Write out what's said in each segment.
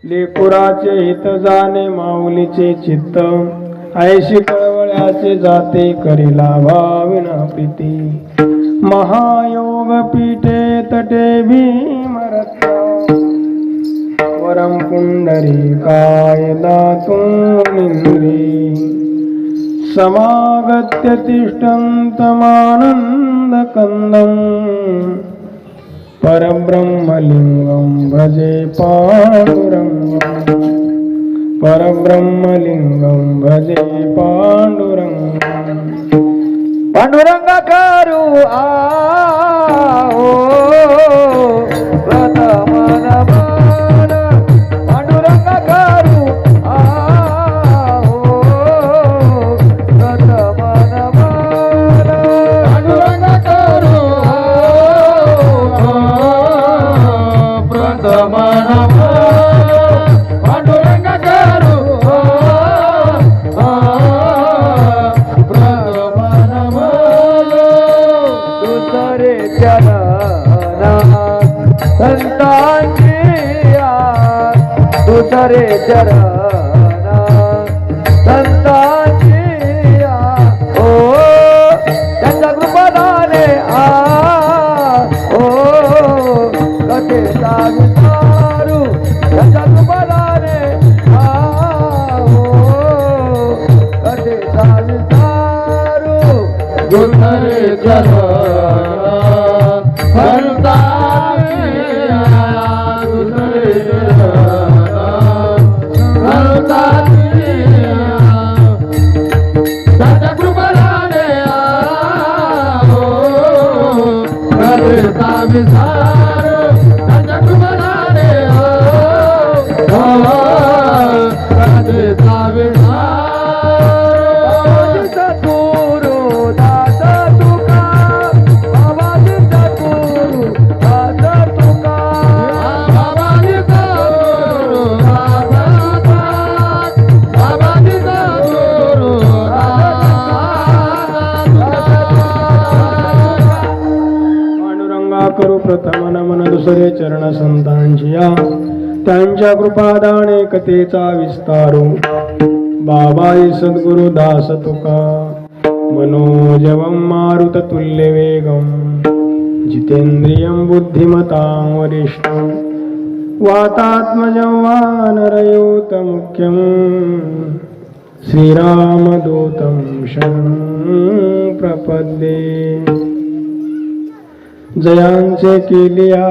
लेकुराचे हित जाणे माऊलीचे चित्त, ऐशी कळवळ्याचे जाते करिला भाविना प्रीती. महायोग पीठे तटे भीमरत्न, वरम पुंडरीकाय दातुं निंद्री. समागत्य तिष्ठन्तमानंद कंदं, परब्रह्मलिंगं भजे पांडुरंगं. परब्रह्मलिंगं भजे पांडुरंगं. पांडुरंगा करू आओ प्रथम नमन. पांडुरंगा करू आओ प्रथम नमन. पांडुरंगा करू प्रथम नमन. पांडुरंगा करू प्रथम नमन. दुसरे चरण संतांची दुसरे चरण संतांची ओ त्यांच्या कृपादाने ओ कथेचा विचारू त्यांच्या कृपादाने ओ कथेचा विचारू. दुसरे चरण संतांची, दुसरे चरण संतांची. त्याच्या कृपेने कथेचा विचार. त्याच्या कृपेने कथेचा विचार. करू प्रथम नमन दुसरे चरण संतांची, त्यांच्या कृपादाने कथेचा विस्तारू. बाबाई सद्गुरु दास तुका, मनोजवं मारुत तुल्य वेगं, जितेंद्रियं बुद्धिमतां वरिष्ठं, वातात्मजं वानरयूत मुख्यं, श्रीरामदूतं शरणं प्रपद्ये. जयांचे केलिया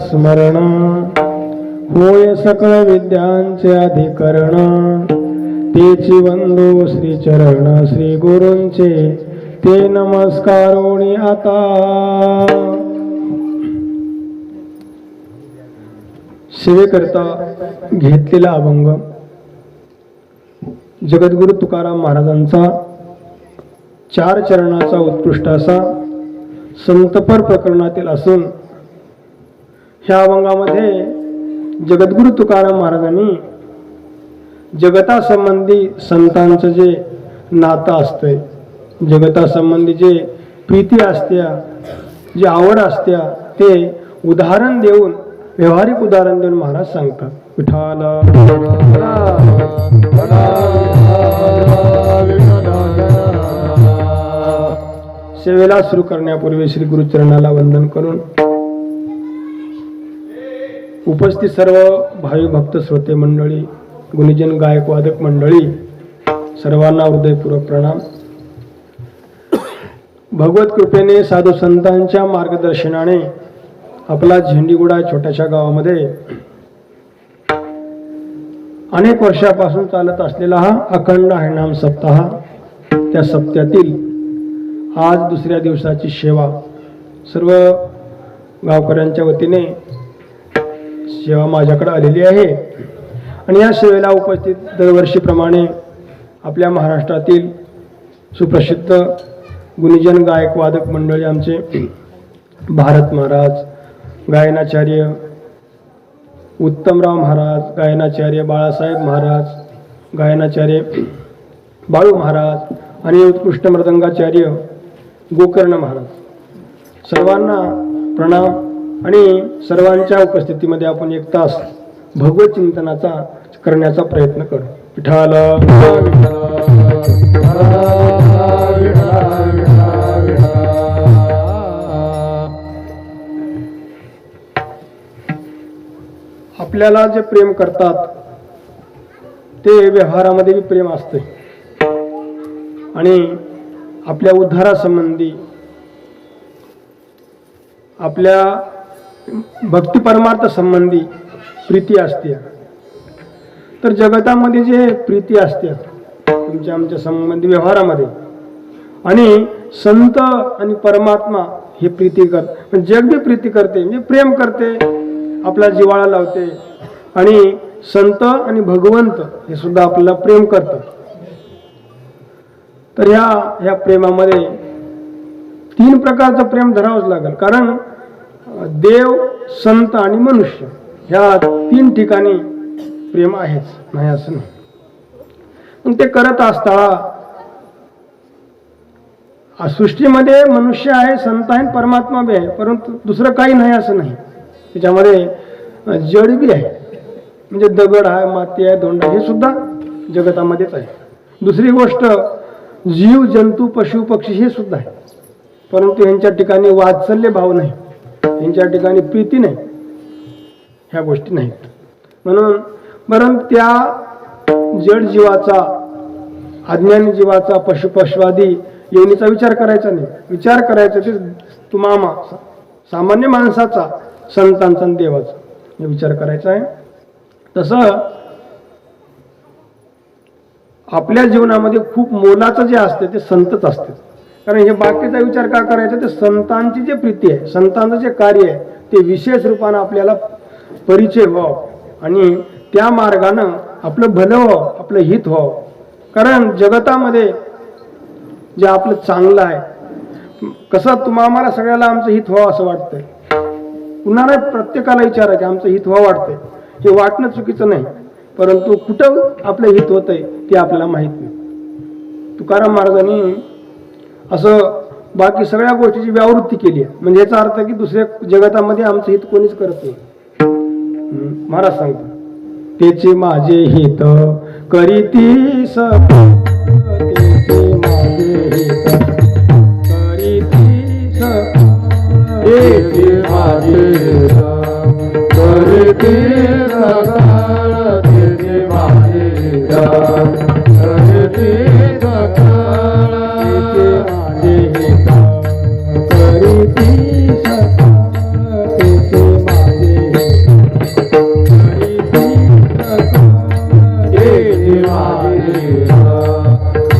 स्मरण, होय सकळ विद्यांचे अधिकरण. तेची वंदो श्री चरण श्री गुरूंचे, ते नमस्कारोणी आता. सेवेकरता घेतलेला अभंग जगद्गुरु तुकाराम महाराजांचा 4 चरणाचा उत्कृष्ट असा संतपर प्रकरणातील असून, ह्या अभंगामध्ये जगद्गुरु तुकाराम महाराजांनी जगतासंबंधी संतांचं जे नातं असतंय, जगतासंबंधी जे प्रीती असत्या, जी आवड असत्या, ते उदाहरण देऊन, व्यवहारिक उदाहरण देऊन महाराज सांगतात. विठाला सेवेला सुरू करण्यापूर्वी श्री गुरुचरणाला वंदन करून उपस्थित सर्व भावी भक्त श्रोते मंडळी, गुणीजन गायक वादक मंडळी, सर्वांना हृदयपूर्वक प्रणाम. भगवत कृपेने साधू संतांच्या मार्गदर्शनाने आपला झेंडीगुडा छोट्याशा गावामध्ये अनेक वर्षापासून चालत असलेला हा अखंड हरिनाम सप्ताह, त्या सप्त्यातील आज दुसऱ्या दिवसाची सेवा सर्व गावकऱ्यांच्या वतीने सेवा माझ्याकडे आलेली आहे. आणि या सेवेला उपस्थित दरवर्षीप्रमाणे आपल्या महाराष्ट्रातील सुप्रसिद्ध गुणीजन गायक वादक मंडळी आमचे भारत महाराज गायनाचार्य, उत्तमराव महाराज गायनाचार्य, बाळासाहेब महाराज गायनाचार्य, बाळू महाराज आणि उत्कृष्ट मृदंगाचार्य गोकर्ण महाराज, सर्वांना प्रणाम. आणि सर्वांच्या उपस्थितीमध्ये आपण 1 तास भगवत चिंतनाचा करण्याचा प्रयत्न करू. विठ्ठल आपल्याला जे प्रेम करतात ते व्यवहारामध्ये बी प्रेम असते आणि आपल्या उद्धारासंबंधी, आपल्या भक्ती परमार्थ संबंधी प्रीती असते. तर जगतामध्ये जे प्रीती असते तुमच्या आमच्या संबंधी व्यवहारामध्ये, आणि संत आणि परमात्मा हे प्रीती करते, जग बी प्रीती करते, म्हणजे प्रेम करते, आपला जिव्हाळा लावते. आणि संत आणि भगवंत हे सुद्धा आपल्याला प्रेम करतात. तर ह्या प्रेमामध्ये 3 प्रकारचं प्रेम धरावंच लागेल. कारण देव, संत आणि मनुष्य ह्या 3 ठिकाणी प्रेम आहेच, नाही असं नाही. मग ते करत असताना सृष्टीमध्ये मनुष्य आहे, संत आहे, परमात्मा बी आहे, परंतु दुसरं काही नाही असं नाही. त्याच्यामध्ये जड बी आहे, म्हणजे दगड आहे, माती आहे, धोंड हे सुद्धा जगतामध्येच आहे. दुसरी गोष्ट जीव, जंतू, पशु, पक्षी हे सुद्धा आहे, परंतु यांच्या ठिकाणी वात्सल्य भाव नाही, यांच्या ठिकाणी प्रीती नाही, ह्या गोष्टी नाहीत. म्हणून बरं त्या जड जीवाचा, अज्ञानी जीवाचा, पशुआदी योनीचा विचार करायचा नाही. विचार करायचा ते तुम्हाला सामान्य माणसाचा, संतांचा आणि देवाचा हे विचार करायचा आहे. तसं आपल्या जीवनामध्ये खूप मोलाचं जे असते ते संतच असते. कारण हे बाकीचा विचार का करायचा, ते संतांची जे प्रीती आहे, संतांचं जे कार्य आहे ते विशेष रूपानं आपल्याला परिचय व्हावं आणि त्या मार्गानं आपलं भलं व्हावं, आपलं हित व्हावं. कारण जगतामध्ये जे आपलं चांगलं आहे, कसं आम्हाला सगळ्याला आमचं हित व्हावं असं वाटतंय, पुन्हा नाही प्रत्येकाला विचारायचं आमचं हित व्हावं वाटतंय. हे वाटणं चुकीचं नाही, परंतु कुठं आपलं हित होतंय ते आपल्याला माहीत नाही. तुकाराम महाराजांनी असं बाकी सगळ्या गोष्टीची व्यावृत्ती केली आहे. म्हणजे याचा अर्थ की दुसऱ्या जगतामध्ये आमचं हित कोणीच करत नाही. महाराज सांगतो, तेचे माझे हित करीती सकळ, तेचे माझे हित करीती सकळ, तेचे माझे हित करीती सकळ, तेचे माझे हित करीती सकळ, तेचे माझे हित करीती सकळ, तेचे माझे हित करीती सकळ, तेचे माझे हित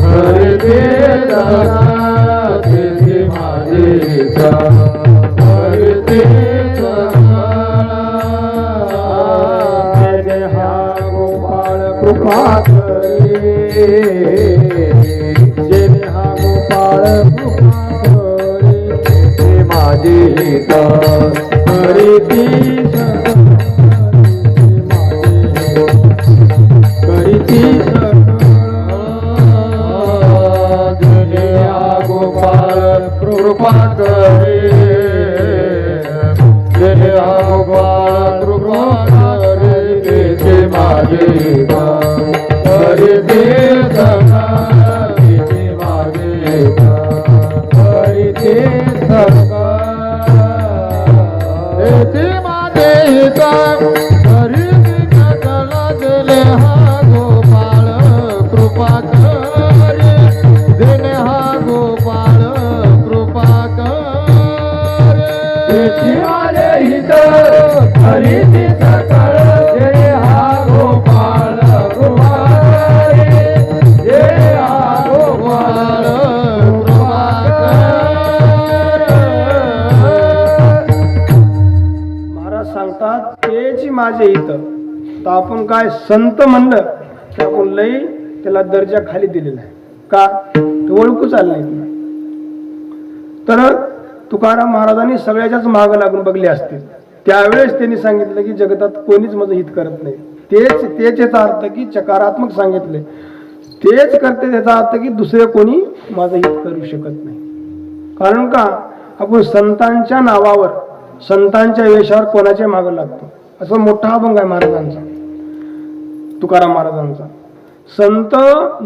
करीती सकळ, तेचे माझे हित करीती सकळ. हा गोपाळ कृपा करे, जेने हा गोपाळ कृपा करे, ते माझे हित करीती सकळ, करीती सकळ, जेने हा गोपाळ कृपा करे, जेने हा गोपाळ कृपा करे, ते माझे हित करीती सकळ, ते माझे हित करीती सकळ, ते माझे हित करीती सकळ, जेने हा गोपाळ कृपा करे, जेने हा गोपाळ कृपा करे, तेचे माझे हित करीती सकळ, जेने हा गोपाळ कृपा करे, जेने हा गोपाळ कृपा करे. महाराज सांगतात तेची माझे हित. तर आपण काय संत म्हणलं तर आपण लई त्याला दर्जा खाली दिलेला आहे का, तर ओळखू चाललंय. तर तुकाराम महाराजांनी सगळ्याच्याच मागं लागून बघले असतील. त्यावेळेस त्यांनी सांगितलं की जगतात कोणीच माझं हित करत नाही. तेच याचा अर्थ की चकारात्मक सांगितले, तेच करते त्याचा अर्थ की दुसरे कोणी माझं हित करू शकत नाही. कारण का आपण संतांच्या नावावर संतांच्या वेशावर कोणाच्या मागं लागतो. असं मोठा अभंग आहे महाराजांचा, तुकाराम महाराजांचा. संत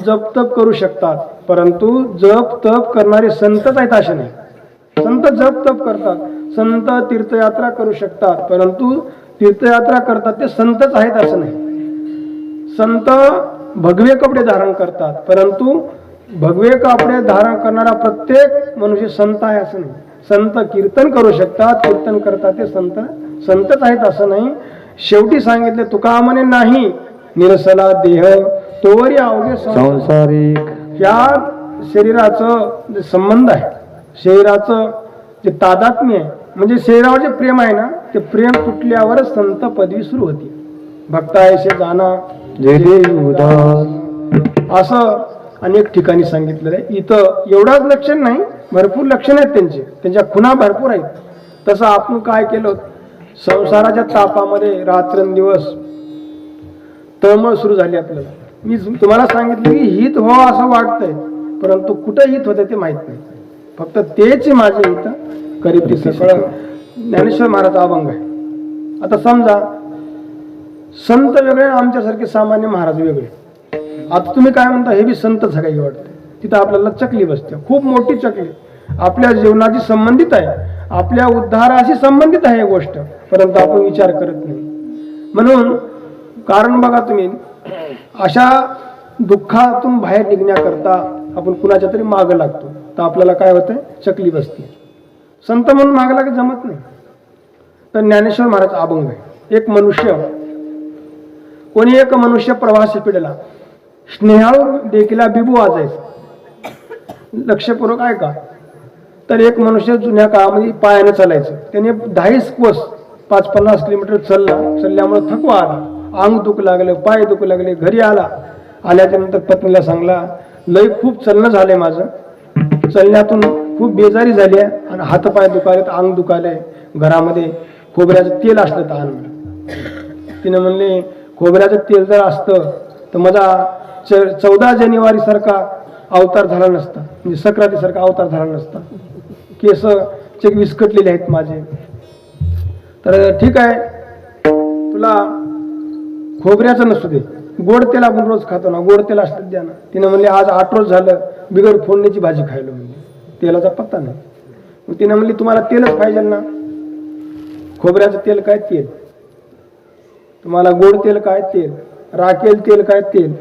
जप तप करू शकतात, परंतु जप तप करणारे संतच आहेत असे नाही. संत जप तप करतात, संत तीर्थयात्रा करू शकतात, परंतु तीर्थयात्रा करतात ते संतच आहेत असं नाही. संत भगवे कपडे धारण करतात, परंतु भगवे कपडे धारण करणारा प्रत्येक मनुष्य संत आहे असं नाही. संत कीर्तन करू शकतात, कीर्तन करतात ते संतच आहेत असं नाही. शेवटी सांगितले तुका म्हणे नाही निरसला देह तोवरी अवघे संसारिक. या शरीराचं जे संबंध आहे, शरीराचं जे तादात्म्य आहे, म्हणजे शरीरावर जे प्रेम आहे ना, ते प्रेम तुटल्यावरच संत पदवी सुरू होती. भक्तायशे जाना असं अनेक ठिकाणी सांगितलेलं आहे. इथं एवढाच लक्षण नाही, भरपूर लक्षण आहेत त्यांच्या खुणा भरपूर आहेत. तसं आपण काय केलं, संसाराच्या तापामध्ये रात्रंदिवस तळमळ सुरू झाली आपल्याला. मी तुम्हाला सांगितलं की हित व्हावं असं वाटतंय, परंतु कुठं हित होतं ते माहित नाही. फक्त तेच माझे हित करीत सगळं ज्ञानेश्वर महाराज अभंग आहे. आता समजा संत वेगळे, आमच्यासारखे सामान्य महाराज वेगळे. आता तुम्ही काय म्हणता, हे बी संतच आहे काही वाटतं. तिथं आपल्याला चकली बसते, खूप मोठी चकली. आपल्या जीवनाशी संबंधित आहे, आपल्या उद्धाराशी संबंधित आहे ही गोष्ट, परंतु आपण विचार करत नाही. म्हणून कारण बघा तुम्ही, अशा दुःखातून बाहेर निघण्याकरता आपण कुणाच्या तरी मागं लागतो, तर आपल्याला काय होतंय, चकली बसते. संत म्हणून मागं लागे जमत नाही. तर ज्ञानेश्वर महाराज अभंग आहे. एक मनुष्य प्रवासी पिढला स्नेहाळू देखील बिबू वाजायचा. लक्षपूर्वक आहे का. तर एक मनुष्य जुन्या काळामध्ये पायाने चालायचं. त्याने 10 कोस 5-50 किलोमीटर चालल्यामुळे थकवा आला, अंग दुखू लागलं, पाय दुखू लागले. घरी आल्याच्या नंतर पत्नीला सांगला, लय खूप चालणं झालंय माझं, चालण्यातून खूप बेजारी झाली आहे आणि हातपाय दुखायलेत, अंग दुखायलंय. घरामध्ये खोबऱ्याचं तेल असलं तर आण. तिने म्हणले खोबऱ्याचं तेल जर असतं तर माझा 14 जानेवारी सारखा अवतार झाला नसता, म्हणजे सक्राती सारखा अवतार झाला नसता. केस चेक विस्कटलेले आहेत माझे. तर ठीक आहे, तुला खोबऱ्याचं नसू दे, गोड तेल आपण रोज खातो ना, गोड तेल असतं द्या ना. तिने म्हणले आज 8 रोज झालं बिगर फोडण्याची भाजी खायला, म्हणजे तेलाचा पत्ता नाही. मग तिने म्हणली तुम्हाला तेलच पाहिजे ना. खोबऱ्याचं तेल काय तेल, तुम्हाला गोड तेल काय तेल, राखेल तेल काय तेल,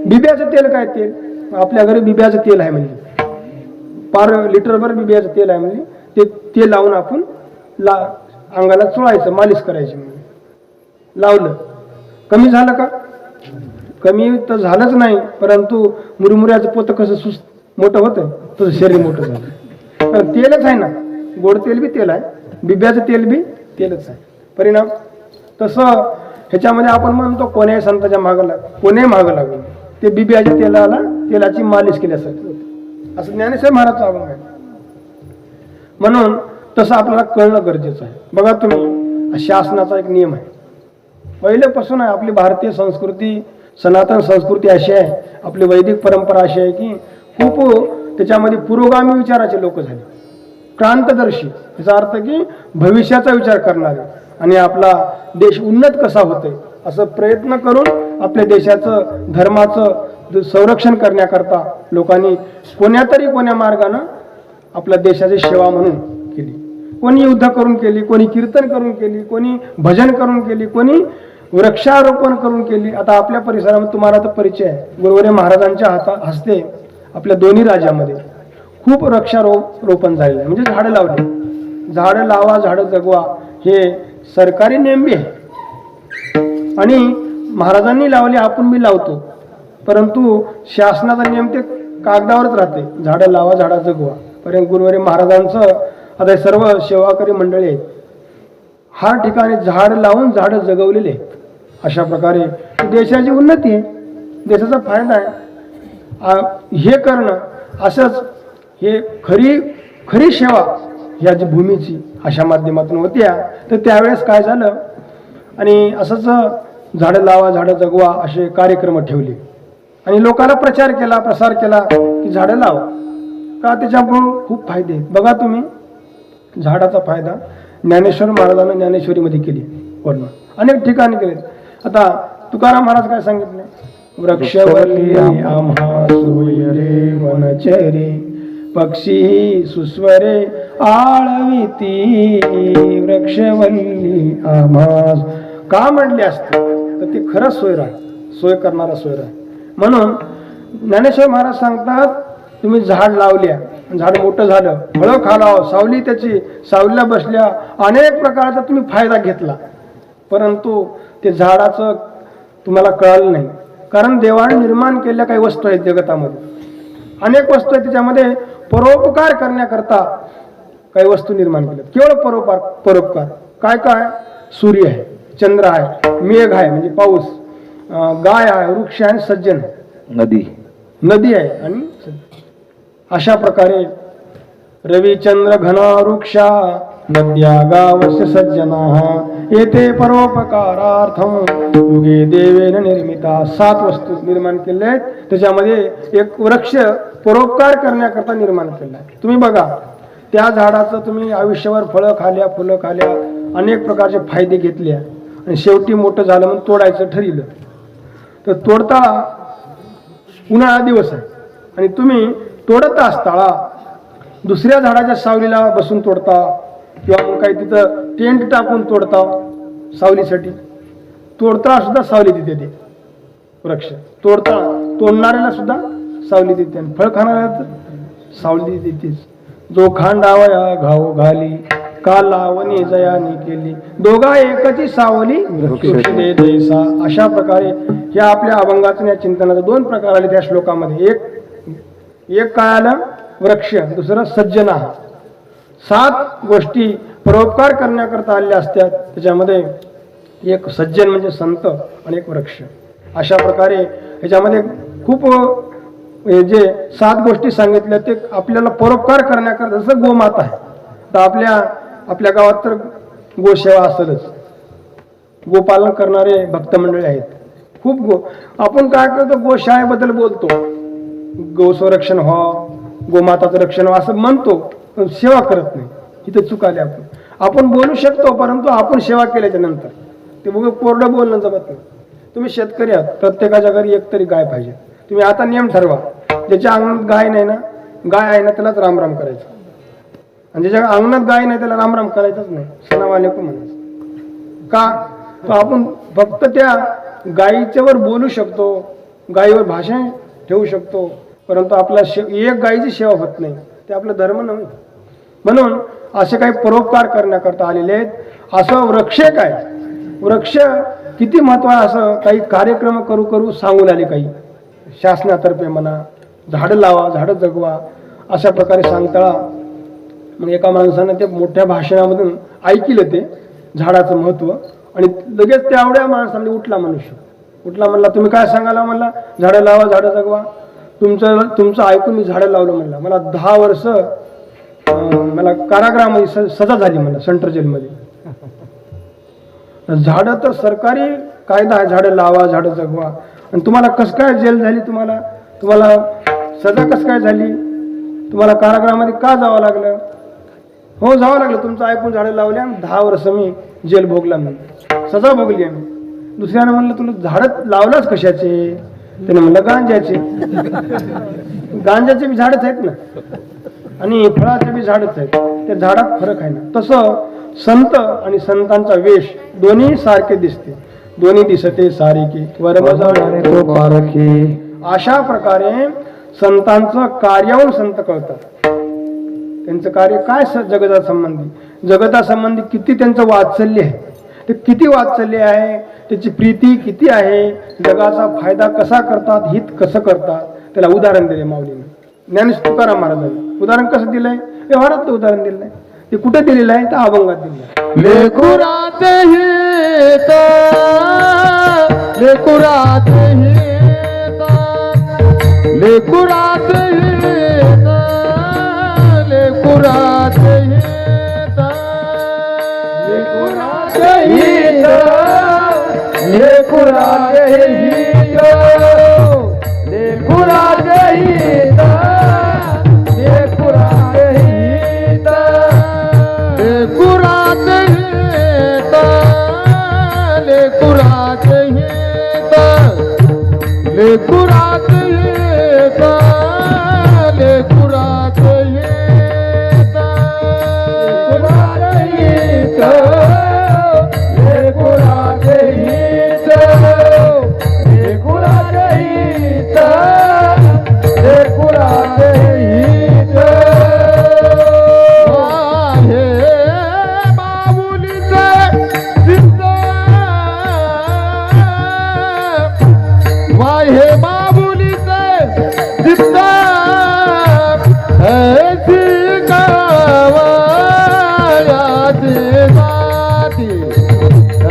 बिब्याचं तेल काय तेल. आपल्या घरी बिब्याचं तेल आहे म्हणजे पार लिटरभर बिब्याचं तेल आहे, म्हणजे ते लावून आपण अंगाला चोळायचं, मालिश करायची. म्हणजे लावलं, कमी झालं का, कमी तर झालंच नाही, परंतु मुरमुऱ्याचं पोतं कसं मोठं होतं तसं शरीर मोठं झालं. तर तेलच आहे ना, गोड तेल बी तेल आहे, बिब्याचं तेल बी तेलच आहे. परिणाम तसं ह्याच्यामध्ये आपण म्हणतो कोण्याही संताच्या मागं लागून ते बिब्याच्या तेलाची मालिश केल्यासारखं होतं, असं ज्ञानेश्वर महाराजचं अभंग आहे. म्हणून तसं आपल्याला कळणं गरजेचं आहे. बघा तुम्ही, शासनाचा एक नियम आहे, पहिल्यापासून आहे. आपली भारतीय संस्कृती, सनातन संस्कृती अशी आहे, आपली वैदिक परंपरा अशी आहे की खूप त्याच्यामध्ये पुरोगामी विचाराचे लोक झाले, क्रांतदर्शी. याचा अर्थ की भविष्याचा विचार करणारे आणि आपला देश उन्नत कसा होतोय असं प्रयत्न करून आपल्या देशाचं धर्माचं संरक्षण करण्याकरता लोकांनी कोण्या मार्गानं आपल्या देशाची सेवा म्हणून केली. कोणी युद्ध करून केली, कोणी कीर्तन करून केली, कोणी भजन करून केली, कोणी वृक्षारोपण करून केली. आता आपल्या परिसरामध्ये तुम्हाला तर परिचय आहे, गुरुवारी महाराजांच्या हस्ते आपल्या दोन्ही राज्यामध्ये खूप वृक्षारोपण झालेलं आहे. म्हणजे झाडं लावली. झाडं लावा झाडं जगवा हे सरकारी नियम बी आहे आणि महाराजांनी लावले, आपण बी लावतो, परंतु शासनाचा नियम ते कागदावरच राहते, झाडं लावा झाडं जगवा. परंतु गुरुवारी महाराजांचं आता सर्व सेवाकारी मंडळी आहेत, हर ठिकाणी झाड लावून झाडं जगवलेले आहेत. अशा प्रकारे देशाची उन्नती आहे, देशाचा फायदा आहे. हे करणं असंच हे खरी सेवा ह्या जी भूमीची अशा माध्यमातून होत्या. तर त्यावेळेस काय झालं, आणि असंच झाडं लावा झाडं जगवा असे कार्यक्रम ठेवले. आणि लोकांना प्रचार केला, प्रसार केला की झाडं लावा. का? त्याच्यामुळं खूप फायदे आहेत. बघा तुम्ही, झाडाचा फायदा ज्ञानेश्वर महाराजांना ज्ञानेश्वरीमध्ये केली वर्णन, अनेक ठिकाणी केले. आता तुकाराम महाराज काय सांगितले? वृक्षवल्ली आम्हा सोयरे वनचरे, पक्षी सुस्वरे आळविती. वृक्षवल्ली आम्हा का म्हटले असते तर ते खरंच सोयर आहे, सोय करणारा सोयर आहे. म्हणून ज्ञानेश्वर महाराज सांगतात, तुम्ही झाड लावल्या, झाड मोठं झालं, फळं खालाव, सावली त्याची, सावलीला बसल्या, अनेक प्रकारचा तुम्ही फायदा घेतला, परंतु ते झाडाचं तुम्हाला कळालं नाही. कारण देवाने निर्माण केलेल्या काही वस्तू आहेत जगतामध्ये, अनेक वस्तू आहेत, त्याच्यामध्ये परोपकार करण्याकरता काही वस्तू निर्माण केल्या. केवळ परोपकार काय काय? सूर्य आहे, चंद्र आहे, मेघ आहे म्हणजे पाऊस, गाय आहे, वृक्ष आहे, सज्जन आहे, नदी आहे आणि अशा प्रकारे रविचंद्र घन वृक्षा नद्या गावस्य सज्जना येथे परोपकारार्थम युगे देवेन निर्मिता. 7 वस्तू निर्माण केल्या आहेत, त्याच्यामध्ये एक वृक्ष परोपकार करण्याकरता निर्माण केला आहे. तुम्ही बघा, त्या झाडाचं तुम्ही आयुष्यभर फळं खाल्या, फुलं खाल्या, अनेक प्रकारचे फायदे घेतले आणि शेवटी मोठं झालं म्हणून तोडायचं ठरलं. तर तोडता उन्हाळा दिवस आहे आणि तुम्ही तोडत असता दुसऱ्या झाडाच्या सावलीला बसून तोडता किंवा मग काही तिथं टेंट टाकून तोडता सावलीसाठी. तोडता सुद्धा सावली देते ते वृक्ष, तोडणाऱ्याला सुद्धा सावली देते आणि फळ खाणाऱ्याला सावली देतेच. जो खांडावया घाव घाली का लावणी जयानी केली, दोघा एकची सावली वृक्ष दे देसा. अशा प्रकारे या आपल्या अभंगाचं या चिंतनाचे 2 प्रकार आले त्या श्लोकामध्ये. एक काय आलं? वृक्ष, दुसरं सज्जना. 7 गोष्टी परोपकार करण्याकरता आलेल्या असतात, त्याच्यामध्ये एक सज्जन म्हणजे संत आणि एक वृक्ष. अशा प्रकारे ह्याच्यामध्ये खूप जे 7 गोष्टी सांगितल्या ते आपल्याला परोपकार करण्याकरता. जसं गोमाता आहे, तर आपल्या गावात तर गोसेवा असेलच, गोपालन करणारे भक्त मंडळी आहेत खूप. आपण काय करतो? गोशाळेबद्दल बोलतो, गोसंरक्षण व्हावं, गोमाताचं रक्षण व्हावं असं म्हणतो, पण सेवा करत नाही. इथे चुकाले आपण बोलू शकतो, परंतु आपण सेवा केल्याच्या नंतर ते बघ कोरडं बोलणं जमत नाही. तुम्ही शेतकरी आहात, प्रत्येकाच्या घरी एक तरी गाय पाहिजे. तुम्ही आता नियम ठरवा, ज्याच्या अंगणात गाय नाही ना, गाय आहे ना त्यालाच रामराम करायचं, आणि ज्याच्या अंगणात गाय नाही त्याला रामराम करायचंच नाही, सणावाले को म्हणायचं. का? तर आपण फक्त त्या गायीच्यावर बोलू शकतो, गायीवर भाषण ठेवू शकतो, परंतु आपला एक गायीची सेवा होत नाही, ते आपला धर्म नव्हे. म्हणून असे काही परोपकार करण्याकरता आलेले आहेत. असं वृक्ष काय, वृक्ष किती महत्व आहे असं काही कार्यक्रम करू सांगून आले, काही शासनातर्फे म्हणा, झाडं लावा, झाडं जगवा, अशा प्रकारे सांगता. मग एका माणसानं ते मोठ्या भाषणामधून ऐकलं ते झाडाचं महत्व, आणि लगेच तेवढ्या माणसामध्ये मनुष्य उठला, म्हणला तुम्ही काय सांगायला? म्हणला झाडं लावा, झाडं जगवा. तुमचं ऐकून मी झाडं लावलं. म्हणला मला 10 वर्ष मला कारागृहामध्ये सजा झाली, म्हणला सेंट्रल जेलमध्ये. झाडं तर सरकारी कायदा आहे, झाडं लावा, झाडं जगवा, आणि तुम्हाला कसं काय जेल झाली? तुम्हाला सजा कसं काय झाली? तुम्हाला कारागृहामध्ये का जावं लागलं? हो जावं लागलं, तुमचं ऐकून झाडं लावल्या, 10 वर्ष मी जेल भोगला, मी सजा भोगली आहे. दुसऱ्यानं म्हणलं तुला झाडं लावलाच कशाचे? त्याने म्हणलं गांजाचे. गांजाचे बी झाडच आहेत ना, आणि फळाचे बी झाडच आहेत, त्या झाडात फरक आहे ना. तसं संत आणि संतांचा वेश दोन्ही सारखे दिसते, दोन्ही दिसते सारिके वरमजाणे तो पारखे. अशा प्रकारे संतांचं कार्यावरून संत कळतात. त्यांचं कार्य काय? जगतासंबंधी किती त्यांचं वात्सल्य आहे, ते किती वात्सल्य आहे, त्याची प्रीती किती आहे, जगाचा फायदा कसा करतात, हित कसं करतात. त्याला उदाहरण दिले माऊलीने, ज्ञानेश्वर तुकाराम महाराजांनी. उदाहरण कसं दिलंय? व्यवहारातलं उदाहरण दिलं आहे. ते कुठे दिलेलं आहे? तर अभंगात दिलेलं आहे. लेकुरात हित, लेकुरात हित, लेकुरात हित, लेकुरात हित, लेकुरात हित, लेकुरात हित, लेकुरात येत लेकुरात येत लेकुरात येत लेकुरात येत लेकुरात येत हे माऊलीचे सिद्ध वाहे माऊलीचे सिद्ध ऐसी गावायाची जाती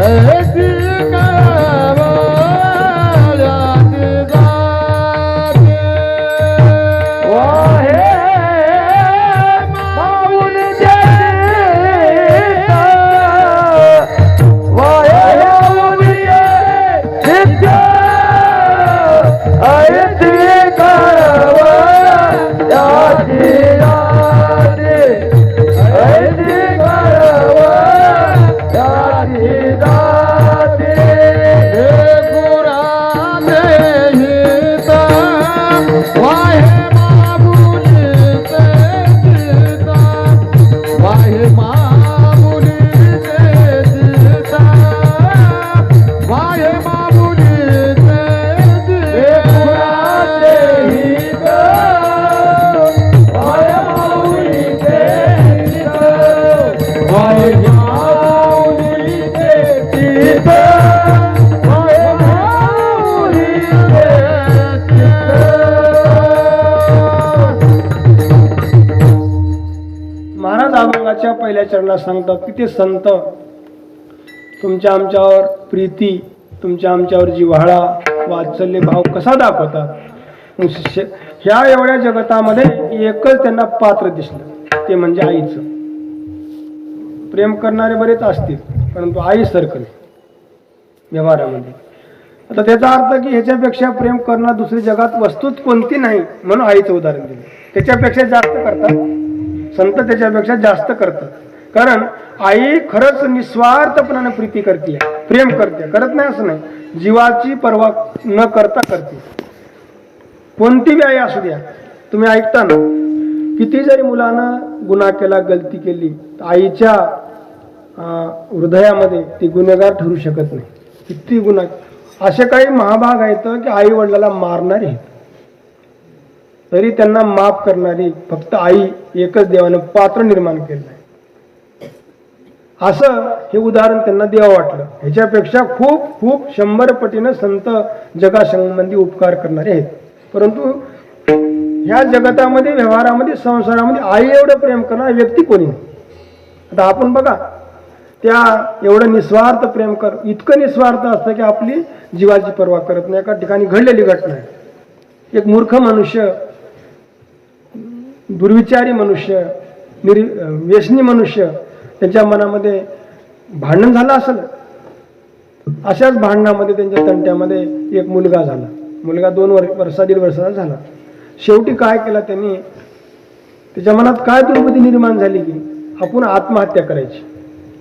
ऐसी गावायाची जाती वाहे माऊलीचे वाहे माऊलीचे सिद्ध ऐसी गावायाची जाती ऐसी गावायाची जाती लेकुरात येत वाहे माऊलीचे सिद्ध वाहे माऊलीचे सिद्ध वाहे माऊलीचे लेकुरात येत वाहे माऊलीचे सिद्ध वाहे माऊलीचे सिद्ध वाहे माऊलीचे सिद्ध महाराज अभंगाच्या पहिल्या चरणात सांगतात की ते संत तुमच्या आमच्यावर प्रीती तुमच्या आमच्यावर जिव्हाळा वात्सल्य भाव कसा दाखवतात. मग ह्या एवढ्या जगतामध्ये एकच त्यांना पात्र दिसलं ते म्हणजे आईचं. प्रेम करणारे बरेच असतील परंतु आईसारखं नाही व्यवहारामध्ये. आता त्याचा अर्थ की ह्याच्यापेक्षा प्रेम करणार दुसरी जगात वस्तूच कोणती नाही म्हणून आईचं उदाहरण दिलं. त्याच्यापेक्षा जास्त करतात संत त्याच्यापेक्षा जास्त करतात. कारण आई खरंच निस्वार्थपणाने प्रीती करते प्रेम करते करत नाही असं नाही जीवाची पर्वा न करता करते. कोणती बी आई असू द्या तुम्ही ऐकता ना किती जरी मुलानं गुन्हा केला गलती केली तर आईच्या हृदयामध्ये ती गुन्हेगार ठरू शकत नाही. किती गुन्हा असे काही महाभाग आहेत की आई वडिलाला मारणारे आहेत तरी त्यांना माफ करणारी फक्त आई एकच देवानं पात्र निर्माण केलं आहे. असं हे उदाहरण त्यांना द्यावं वाटलं. ह्याच्यापेक्षा खूप खूप 100 पटीनं संत जगासंबंधी उपकार करणारे आहेत. परंतु ह्या जगतामध्ये व्यवहारामध्ये संसारामध्ये आई एवढं प्रेम करणारी व्यक्ती कोणी नाही. आता आपण बघा त्या एवढं निस्वार्थ प्रेम इतकं निस्वार्थ असतं की आपली जीवाची पर्वा करत नाही. एका ठिकाणी घडलेली घटना आहे. एक मूर्ख मनुष्य दुर्विचारी मनुष्य व्यसनी मनुष्य त्यांच्या मनामध्ये भांडण झालं असेल. अशाच भांडणामध्ये त्यांच्या तंट्यामध्ये एक मुलगा झाला. मुलगा 2 वर्षा 1.5 वर्षाचा झाला. शेवटी काय केलं त्यांनी त्याच्या मनात काय दुर्बुद्धी निर्माण झाली की आपण आत्महत्या करायची.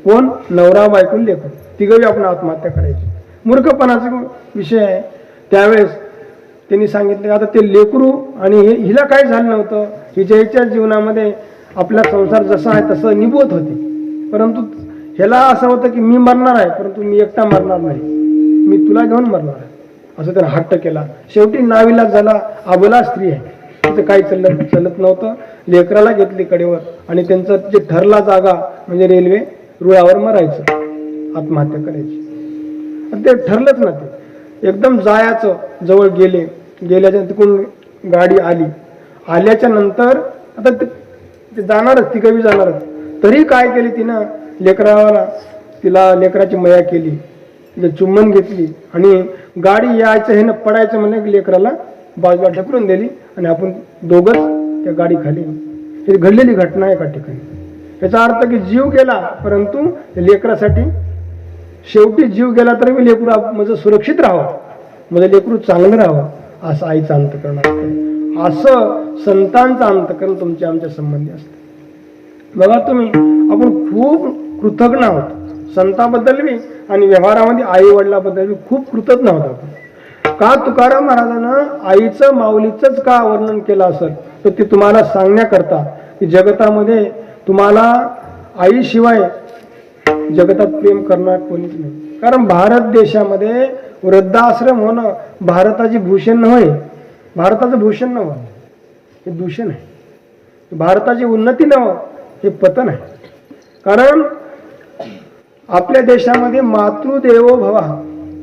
कोण नवरा बायको लेकरू तिघही आपण आत्महत्या करायची. मूर्खपणाचा विषय आहे. त्यावेळेस त्यांनी सांगितलं आता ते लेकरू आणि हिला काय झालं नव्हतं. हिच्या जीवनामध्ये आपला संसार जसा आहे तसं निभवत होते. परंतु ह्याला असं होतं की मी मरणार आहे परंतु मी एकटा मरणार नाही मी तुला घेऊन मरणार आहे असं त्यानं हट्ट केला. शेवटी नाविलाज झाला. अबला स्त्री आहे तिचं काही चलत नव्हतं. लेकराला घेतली कडेवर आणि त्यांचं जे ठरला जागा म्हणजे रेल्वे रुळावर मरायचं आत्महत्या करायची. आणि ते ठरलंच ना. ते एकदम जायचं जवळ गेल्याच्या तिकडून गाडी आल्याच्या नंतर आता ते जाणारच ती कवी जाणारच. तरी काय केली तिनं तिला लेकराची मया केली तिचं चुंबन घेतली आणि गाडी यायचं हे न पडायचं म्हणजे लेकराला बाजूला ढकलून दिली आणि आपण दोघंच त्या गाडी खाली. ही घडलेली घटना एका ठिकाणी. याचा अर्थ की जीव गेला परंतु लेकरासाठी शेवटी जीव गेला तरी मी लेकरू माझं सुरक्षित राहावं माझं लेकरू चांगलं राहावं असं आईचं अंतकरण असतं. असं संतांचं अंतकरण तुमच्या आमच्या संबंधी असतं. बघा तुम्ही आपण खूप कृतज्ञ आहोत संताबद्दल बी आणि व्यवहारामध्ये आई वडिलाबद्दल बी खूप कृतज्ञ आहोत आपण. का तुकाराम महाराजानं आईचं माऊलीचंच का वर्णन केलं असेल तर ते तुम्हाला सांगण्याकरता की जगतामध्ये तुम्हाला आईशिवाय जगतात प्रेम करणार कोणीच नाही. कारण भारत देशामध्ये वृद्धाश्रम होणं भारताची भूषण नव्हे, भारताचं भूषण नव्हे, हे दूषण आहे. भारताची उन्नती नव्हे, हे पतन आहे. कारण आपल्या देशामध्ये मातृदेवो भवा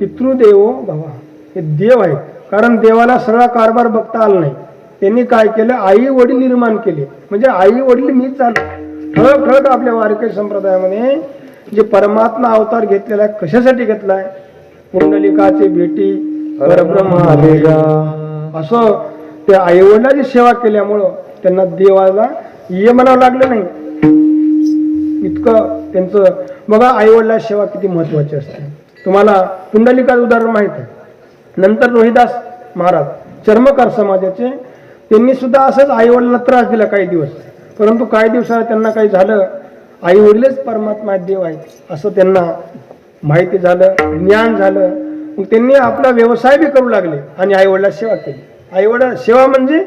पितृदेवो भवा हे देव आहेत. कारण देवाला सगळा कारभार बघता आला नाही. त्यांनी काय केलं, आई वडील निर्माण केले. म्हणजे आई वडील मीच झालो. ठळक ठळक आपल्या वारकरी संप्रदायामध्ये जे परमात्मा अवतार घेतलेला आहे, कशासाठी घेतलाय, पुंडलिकाचे भेटी परब्रह्म आले गा, असं त्या आई वडिलांची सेवा केल्यामुळं त्यांना देवाला ये म्हणावं लागलं नाही. इतकं त्यांचं बघा, आई वडिलांची सेवा किती महत्वाची असते. तुम्हाला पुंडलिकाचं उदाहरण माहित आहे. नंतर रोहिदास महाराज चर्मकार समाजाचे, त्यांनी सुद्धा असंच आई वडिलांना त्रास दिला काही दिवस. परंतु काही दिवसाला त्यांना काही झालं, आई वडीलच परमात्मा देव आहेत असं त्यांना माहिती झालं, ज्ञान झालं. मग त्यांनी आपला व्यवसाय बी करू लागले आणि आई वडिलांची सेवा केली. आई वडील सेवा म्हणजे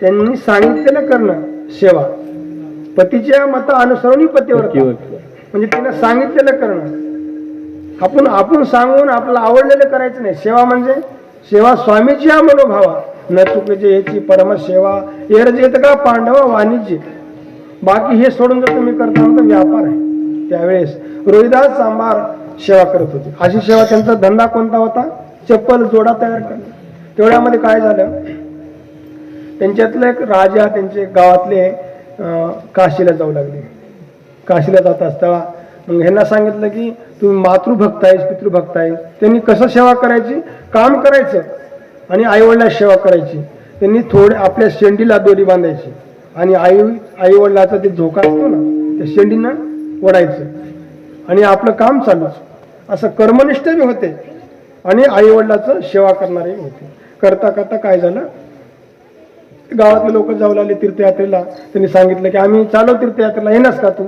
त्यांनी सांगितलेलं करणं सेवा. पतीच्या मता अनुसरून पतिव्रता, म्हणजे त्यांना सांगितलेलं करणं. आपण सांगून आपल्याला आवडलेलं करायचं नाही. सेवा म्हणजे सेवा स्वामीच्या मनोभावा न चुकीचे याची परमसेवा एरजेत का पांडव वाणिज्य. बाकी हे सोडून जर तुम्ही करता तर व्यापार आहे. त्यावेळेस रोहिदास सांबार सेवा करत होते. अशी सेवा, त्यांचा धंदा कोणता होता, चप्पल जोडा तयार करणं. तेवढ्यामध्ये काय झालं, त्यांच्यातलं एक राजा त्यांचे गावातले काशीला जाऊ लागले. काशीला जात असताना मग ह्यांना सांगितलं की तुम्ही मातृभक्त आहेस, पितृभक्त आहेस. त्यांनी कसं सेवा करायची, काम करायचं आणि आईवडिलांची सेवा करायची. त्यांनी थोडे आपल्या शेंडीला दोरी बांधायची आणि आई वडिलाचा ते झोका असतो ना, त्या शेंडीनं ओढायचं आणि आपलं काम चालूच. असं कर्मनिष्ठ बी होते आणि आई वडिलाचं सेवा करणारे होते. करता करता काय झालं, गावातले लोक जाऊ लागले तीर्थयात्रेला. त्यांनी सांगितलं की आम्ही चालू तीर्थयात्रेला, येणार का तू.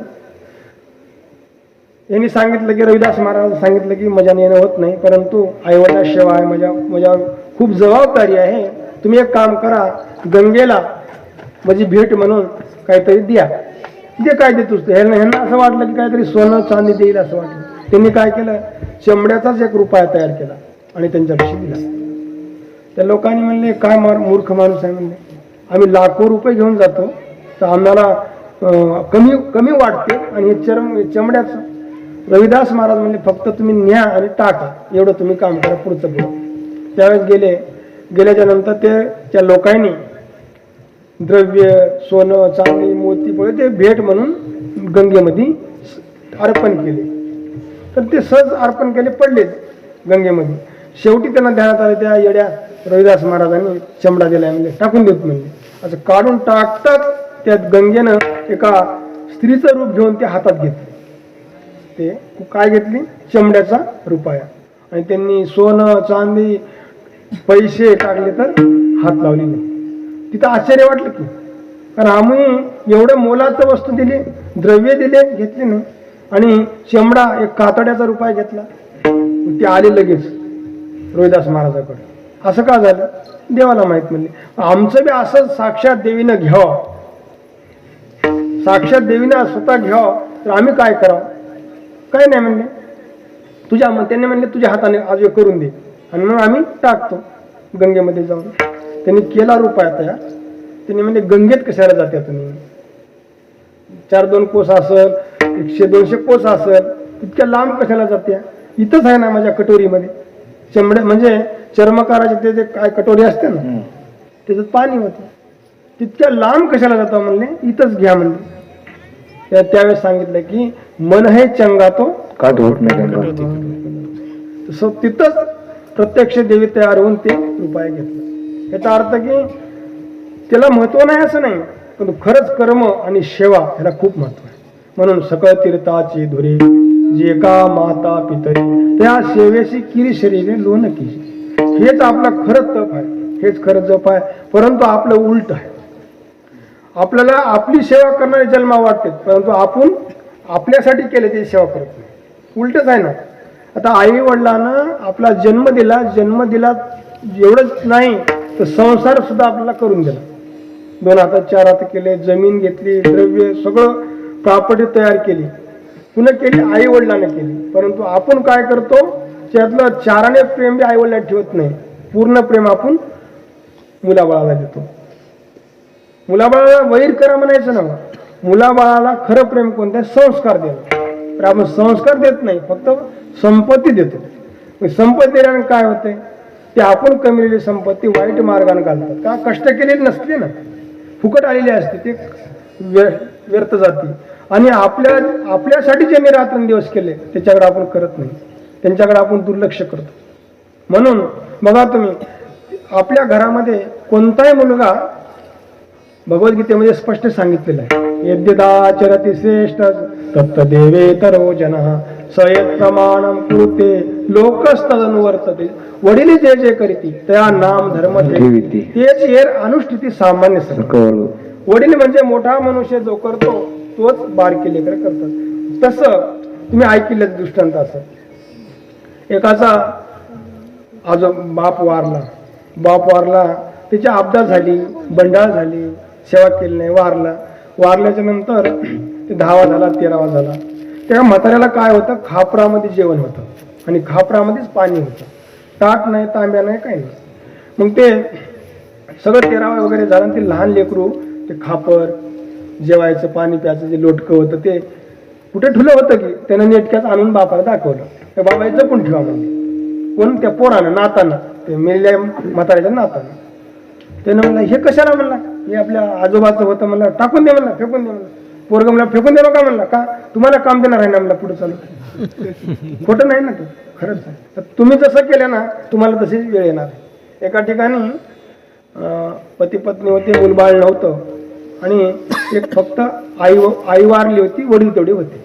यांनी सांगितलं की रविदास महाराज सांगितलं की माझ्याने येणं होत नाही, परंतु आईवडिलांची सेवा आहे, माझ्या खूप जबाबदारी आहे. तुम्ही एक काम करा, गंगेला माझी भेट म्हणून काहीतरी द्या. जे काय देतोस ते. ह्यांना असं वाटलं की काहीतरी सोनं चांदी देईल असं वाटलं. त्यांनी काय केलं, चमड्याचाच एक रुपया तयार केला आणि त्यांच्यापाशी दिला. त्या लोकांनी म्हणले काय मूर्ख माणूस आहे, म्हणले आम्ही लाखो रुपये घेऊन जातो तर आम्हाला कमी वाटते आणि हे चमड्याचं. रविदास महाराज म्हणले फक्त तुम्ही न्या आणि टाका, एवढं तुम्ही काम करा, पुढचं पुढं. त्यावेळेस गेल्याच्या नंतर त्या लोकांनी द्रव्य सोनं चांदी मोती पळे ते भेट म्हणून गंगेमध्ये अर्पण केले. तर ते सहज अर्पण केले, पडले गंगेमध्ये. शेवटी त्यांना ध्यानात आले, त्या येड्या रविदास महाराजांनी चमडा दिलाय म्हणजे टाकून देत म्हणले. असं काढून टाकतात त्यात गंगेनं एका स्त्रीचं रूप घेऊन ते हातात घेतले. ते काय घेतली, चमड्याचा रुपया. आणि त्यांनी सोनं चांदी पैसे टाकले तर हात लावले नाही. तिथं आश्चर्य वाटलं की, कारण आम्ही एवढं मोलाचं वस्तू दिली, द्रव्य दिले, घेतले नाही आणि चमडा एक कातड्याचा रुपया घेतला. ते आले लगेच रोहिदास महाराजाकडे. असं का झालं, देवाला माहित. म्हणले आमचं बी असं साक्षात देवीनं घ्यावं, साक्षात देवीनं स्वतः घ्यावं तर आम्ही काय करावं. काय नाही म्हणले, त्यांनी म्हणले तुझ्या हाताने आज करून दे आणि मग आम्ही टाकतो गंगेमध्ये जाऊन. त्यांनी केला रुपया तयार. त्यांनी म्हणले गंगेत कशाला जात्या तुम्ही, 4-2 कोस असेल, 100-200 कोस असेल, इतक्या लांब कशाला जात्या, इथंच आहे ना माझ्या कटोरीमध्ये. चमडे म्हणजे चर्मकाराचे ते काय कटोरी असते ना, त्याच्यात पाणी होतं, तितक्या लांब कशाला जाता म्हणले, इथंच घ्या म्हणले. त्यावेळेस सांगितलं की मन हे चंगा तो काट होत नाही. तसं तिथंच प्रत्यक्ष देवी तयार होऊन ते रुपया घेतला. याचा अर्थ की त्याला महत्व नाही असं नाही, पण खरंच कर्म आणि सेवा ह्याला खूप महत्व आहे. म्हणून सकळ तीर्थाची धुरे जे का माता पितरी त्या सेवेशी किरी शरीरे लोन की, हेच आपलं खरं तप आहे, हेच खरं जप आहे. परंतु आपलं उलट आहे. आपल्याला आपली सेवा करणारे जन्मा वाटते, परंतु आपण आपल्यासाठी केले ते सेवा करत नाही. उलटच आहे ना. आता आई वडिलांना आपला जन्म दिला एवढंच नाही तर संसार सुद्धा आपल्याला करून दिला. 2 हातात 4 हात केले, जमीन घेतली, द्रव्य सगळं प्रॉपर्टी तयार केली, पुन्हा केली आई वडिलांना केली. परंतु आपण काय करतो, त्यातलं 4 प्रेम बी आई वडिलांना ठेवत नाही. पूर्ण प्रेम आपण मुलाबाळाला देतो. मुलाबाळाला वैर करा म्हणायचं ना, मुलाबाळाला खरं प्रेम कोणतं, संस्कार देणं. तर आपण संस्कार देत नाही, फक्त संपत्ती देतो. संपत्ती दिल्याने काय होते, ते आपण कमवलेली संपत्ती वाईट मार्गाने घालतात. का, कष्ट केलेली नसते ना, फुकट आलेली असते, ते व्यर्थ जाते. आणि आपल्यासाठी ज्यांनी रात्रंदिवस केले त्याच्याकडे आपण करत नाही, त्यांच्याकडे आपण दुर्लक्ष करतो. म्हणून बघा तुम्ही, आपल्या घरामध्ये कोणताही मुलगा, भगवद्गीतेमध्ये स्पष्ट सांगितलेलं आहे, यद्यदाचरति श्रेष्ठ तत्त देवेतरो जनः सयत् प्रमाणम कुरुते लोकस्तदनुवर्तते. वडील जे जे करीती त्या नाम धर्म तेच येर अनुष्ठिती सामान्य सर्व. वडील म्हणजे मोठा मनुष्य जो करतो तोच बारके लेकर करतात. तसं तुम्ही ऐकलेलं दृष्टांत असं, एकाचा बाप वारला, त्याची आपदा झाली, बंडाळ झाली, सेवा केली नाही, वारल्याच्या नंतर ते 10वा झाला, 13वा झाला. त्या म्हाताऱ्याला काय होतं, खापरामध्ये जेवण होतं आणि खापरामध्येच पाणी होतं, ताट नाही, तांब्या नाही, काही नाही. मग ते सगळं 13वा वगैरे झालं. ते लहान लेकरू ते खापर, जेवायचं पाणी प्यायचं जे लोटकं होतं ते कुठे ठुलं होतं की त्यानं नेटक्यात आणून बापाला दाखवलं. त्या बाबा जपून ठेवा म्हणजे, कोण, त्या पोरानं, नातानं, ते मेलेल्या म्हाताऱ्याच्या नातानं. त्यानं म्हणलं हे कशाला, म्हणला हे आपल्या आजोबाचं होतं, म्हणलं टाकून दे, म्हणला फेकून दे, म्हणलं. पोरग म्हणला फेकून दे का, म्हणला का तुम्हाला काम देणार आहे ना, म्हणला पुढे चालू. खोटं नाही ना, ते खरंच आहे. तर तुम्ही जसं केलं ना तुम्हाला तशीच वेळ येणार. एका ठिकाणी पती पत्नी होते, मुलबाळ नव्हतं आणि एक फक्त आई वारली होती, वडील तेवढे होते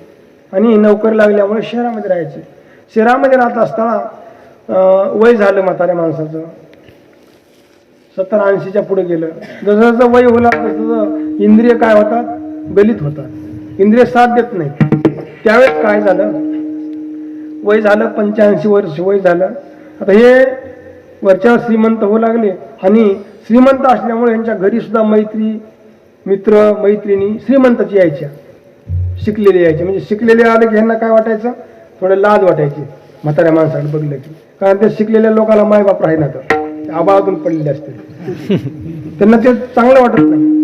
आणि नोकरी लागल्यामुळे शहरामध्ये राहायचे. शहरामध्ये राहत असताना वय झालं म्हाताऱ्या माणसाचं, 70-80च्या पुढे गेलं. जसं जसं वय होला तसं इंद्रिय काय होतात, गलित होतात, इंद्रिय साथ देत नाही. त्यावेळेस काय झालं, वय झालं 85 वर्ष वय झालं. आता हे वरच्यावर श्रीमंत होऊ लागले आणि श्रीमंत असल्यामुळे यांच्या घरी सुद्धा मित्र मैत्रिणी श्रीमंताची यायच्या, शिकलेले यायचे. म्हणजे शिकलेले आले की ह्यांना काय वाटायचं, थोडं लाज वाटायची म्हाताऱ्या माणसाला बघलं की, कारण ते शिकलेल्या लोकांना मायबाप राहिना तर आबाळातून पडलेले असते, त्यांना ते चांगलं वाटत नाही.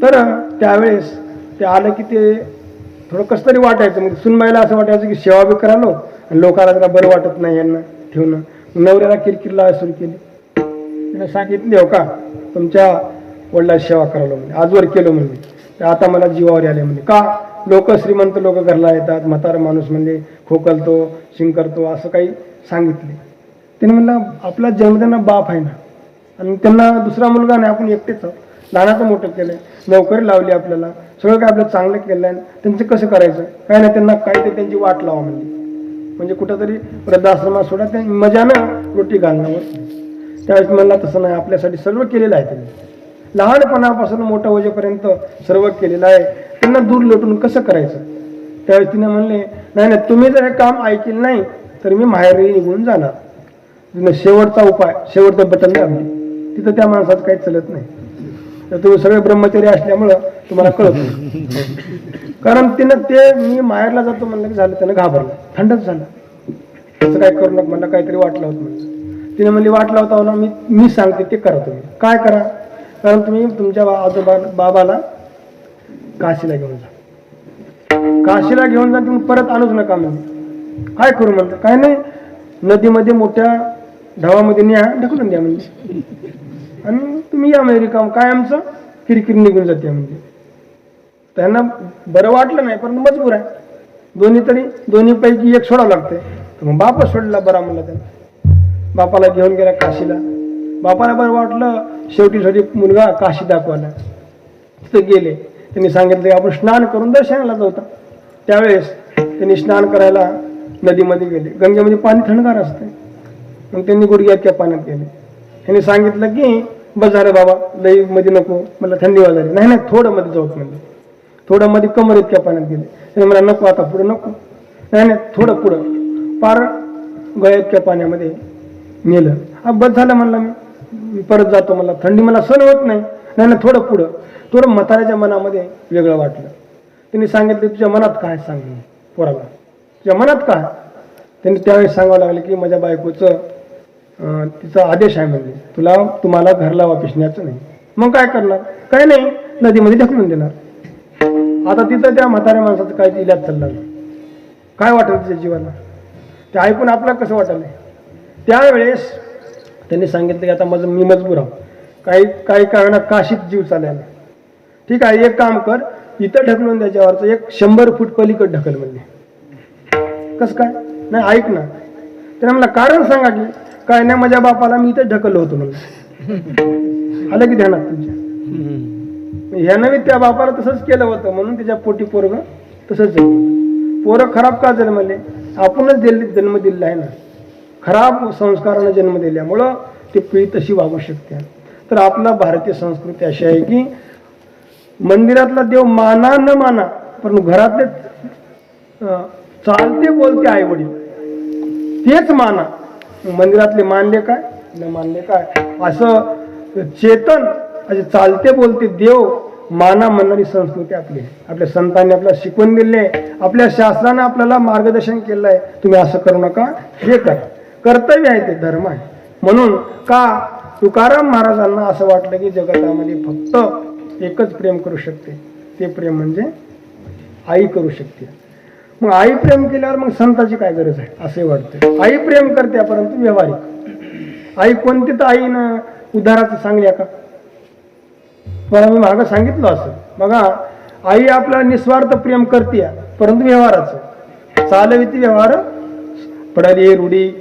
तर त्यावेळेस ते आलं की ते थोडं कसं तरी वाटायचं. मग सुनबाईला असं वाटायचं की सेवा बी करालो आणि लोकांना जरा बरं वाटत नाही यांना ठेवणं. नवऱ्याला किरकिरला सुरू केली. त्याने सांगितले, हो का तुमच्या वडिलांची सेवा करायला म्हणजे आजवर केलं म्हणजे, आता मला जीवावर आले म्हणजे. का, लोक श्रीमंत लोक घरला येतात, म्हातारा माणूस म्हणजे खोकलतो, शिंकरतो, असं काही सांगितले. त्याने म्हणलं आपला जन्मदाना बाप आहे ना, आणि त्यांना दुसरा मुलगा नाही, आपण एकटेच आहोत. लहानाचं मोठं केलंय, नोकरी लावली आपल्याला, सगळं काय आपलं चांगलं केलं आहे, त्यांचं कसं करायचं, काय नाही, त्यांना काहीतरी त्यांची वाट लावा म्हणजे कुठंतरी वृद्धाश्रमात सोडा, त्या मजानं रोटी घालणं. त्यावेळेस म्हणला तसं नाही, आपल्यासाठी सर्व केलेलं आहे त्यांनी, लहानपणापासून मोठं होजेपर्यंत सर्व केलेलं आहे, त्यांना दूर लोटून कसं करायचं. त्यावेळेस तिने म्हणले, नाही तुम्ही जर हे काम ऐकलं नाही तर मी माहेरी निघून जाणार. तिने शेवटचा उपाय, शेवटचं बटन दाबले. तिथं त्या माणसाचं काही चलत नाही. तर तुम्ही सगळे ब्रह्मचारी असल्यामुळं तुम्हाला कळत नाही. कारण तिनं ते मी माहेरला जातो म्हणलं की झालं, त्यानं घाबरलं, थंडच झालं. असं काय करू नका म्हणलं, काहीतरी वाटलं होतं म्हणलं. तिने म्हणली वाटला होता ना, मी सांगते ते करा, तुम्ही काय करा, कारण तुम्ही तुमच्या बाबाला काशीला घेऊन जा, काशीला घेऊन जा, तुम्ही परत आणूच नका म्हणजे. काय करू म्हणलं, काय नाही, नदीमध्ये मोठ्या ढवामध्ये न्या, ढकलून द्या म्हणजे, आणि तुम्ही या म्हणजे काम काय आमचं किरकिर निघून जाते म्हणजे. त्यांना बरं वाटलं नाही, परंतु मजबूर आहे, दोन्हीपैकी एक सोडावं लागतंय. तर मग बापच सोडला बरा म्हणला. त्यांना बापाला घेऊन गेला काशीला. बापाला बरं वाटलं, शेवटी मुलगा काशी दाखवायला तिथं गेले. त्यांनी सांगितलं आपण स्नान करून दर्शनाला जाऊ. त्यावेळेस त्यांनी स्नान करायला नदीमध्ये गेले. गंगेमध्ये पाणी थंडगार असते. मग त्यांनी गुडघ्याच्या पाण्यात गेले. त्यांनी सांगितलं की बस झालं बाबा, लई मध्ये नको, मला थंडी वाजली. नाही थोडं मध्ये जाऊत म्हणजे. थोडं मध्ये कमर इतक्या पाण्यात गेले. त्यांनी मला नको, आता पुढं नको. नाही थोडं पुढं. पार गळ्यातल्या पाण्यामध्ये नेलं. हा बस झालं म्हणला, मी परत जातो, मला थंडी मला सहन होत नाही. नाही थोडं पुढं. थोडं म्हाताऱ्याच्या मनामध्ये वेगळं वाटलं. त्यांनी सांगितलं तुझ्या मनात काय सांग पोराला, तुझ्या मनात काय. त्यांनी त्यावेळेस सांगावं लागलं की माझ्या बायकोचं तिचा आदेश आहे, म्हणजे तुम्हाला घरला वापिस न्यायचं नाही. मग काय करणार, काय नाही, नदीमध्ये ढकलून देणार. आता तिथं त्या म्हाताऱ्या माणसाचं काय इलाज चालला नाही. काय वाटलं तिच्या जीवाला, ते ऐकून आपल्याला कसं वाटलं. त्यावेळेस त्यांनी सांगितलं की आता मी मजबूर आहो, काही कारणाला काशीत जीव चालायला. ठीक आहे, एक काम कर, इथं ढकलून द्यायच्यावरचं 100 फूट पलीकडे ढकल म्हणले. कसं काय, नाही ऐक ना. त्याने मला कारण सांगा की काय नाही, माझ्या बापाला मी इथं ढकललं होतं म्हणलं. आलं की ध्यानात तुमच्या. ह्यानं त्या बापाला तसंच केलं होतं म्हणून त्याच्या पोटी पोरग तसंच आहे. पोरं खराब का जन्मले, आपणच जन्म दिलेला आहे ना. खराब संस्कारानं जन्म दिल्यामुळं ती पिढी तशी वागू शकते. तर आपला भारतीय संस्कृती अशी आहे की मंदिरातला देव माना न माना, पण घरातले चालते बोलते आई वडील तेच माना. मंदिरातले मानले काय न मानले काय, असं चेतन असे चालते बोलते देव माना म्हणणारी संस्कृती आपली. आपल्या संतांनी आपल्याला शिकवून दिले, आपल्या शास्त्राने आपल्याला मार्गदर्शन केलं आहे. तुम्ही असं करू नका, हे करा. कर्तव्य आहे, ते धर्म आहे. म्हणून का तुकाराम महाराजांना असं वाटलं की जगतामध्ये फक्त एकच प्रेम करू शकते, ते प्रेम म्हणजे आई करू शकते. मग आई प्रेम केल्यावर मग संताची काय गरज आहे असे वाटते. आई प्रेम करते परंतु व्यवहारिक. आई कोणती तर आईनं उद्धाराचं सांगल्या का, मला मी मागं सांगितलं असं. बघा, आई आपल्याला निस्वार्थ प्रेम करते परंतु व्यवहाराचं चालविती व्यवहार पडली रूढी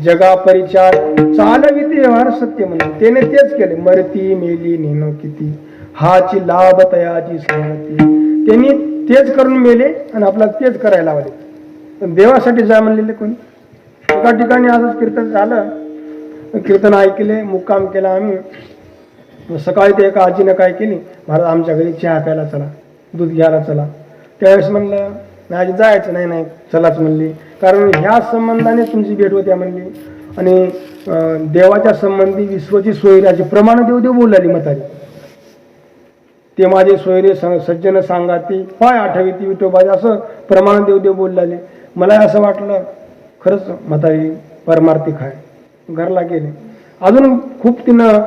जगा परिचार चालविती व्यवहार सत्य म्हणून. त्याने तेच केले, मरती मेली नेनो किती हाची लाभ तयाची संगती. त्यांनी तेच करून मेले आणि आपल्याला तेच करायला लावले. पण देवासाठी जा म्हणलेले कोणी. एका ठिकाणी आजच कीर्तन झालं, कीर्तन ऐकले, मुक्काम केला आम्ही. सकाळी ते एका आजीनं काय केली, महाराज आमच्या घरी चहा प्यायला चला, दूध घ्यायला चला. त्यावेळेस म्हणलं नाही आजी जायचं नाही, नाही चलाच म्हणली, कारण ह्या संबंधाने तुमची भेट होत्या म्हणली. आणि देवाच्या संबंधी विश्वची सोयऱ्याची प्रमाण देव देव बोलली म्हातारी. ते माझे सोयरे सज्जन सांगाती पाय आठवीती विठोबाजी, असं प्रमाण देव देव बोलले. मला असं वाटलं खरंच म्हातारी परमार्थिक आहे. घरला गेले, अजून खूप तिनं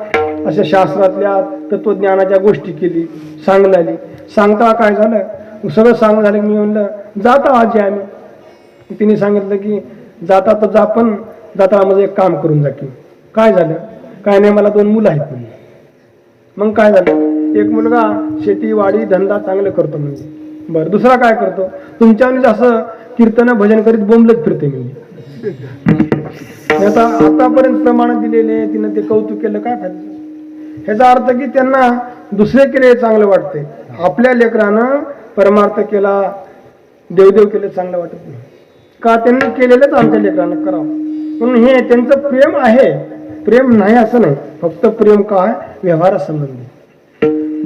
अशा शास्त्रातल्या तत्वज्ञानाच्या गोष्टी केली, सांगलाली. सांगता काय झालं, सगळं सांग झालं. मी म्हणलं जाता आजी आम्ही. तिने सांगितलं की जाता तर जा, पण जाता माझं एक काम करून जा की. काय झालं, काय नाही, मला 2 मुलं आहेत म्हणजे. मग काय झालं, एक मुलगा शेती वाडी धंदा चांगलं करतो म्हणजे. बरं, दुसरा काय करतो, तुमच्यावर असं कीर्तन भजन करीत बोंबलत फिरते म्हणजे. आता आतापर्यंत प्रमाण दिलेले, तिनं ते कौतुक केलं, काय फायदा. ह्याचा अर्थ की त्यांना दुसरे केले चांगलं वाटते, आपल्या लेकरानं परमार्थ केला, देवदेव केले चांगलं वाटत नाही. का त्यांनी केलेलंच आमच्या लेकरानं करावं म्हणून हे त्यांचं प्रेम आहे. प्रेम नाही असं नाही, फक्त प्रेम काय व्यवहारासंबंधी.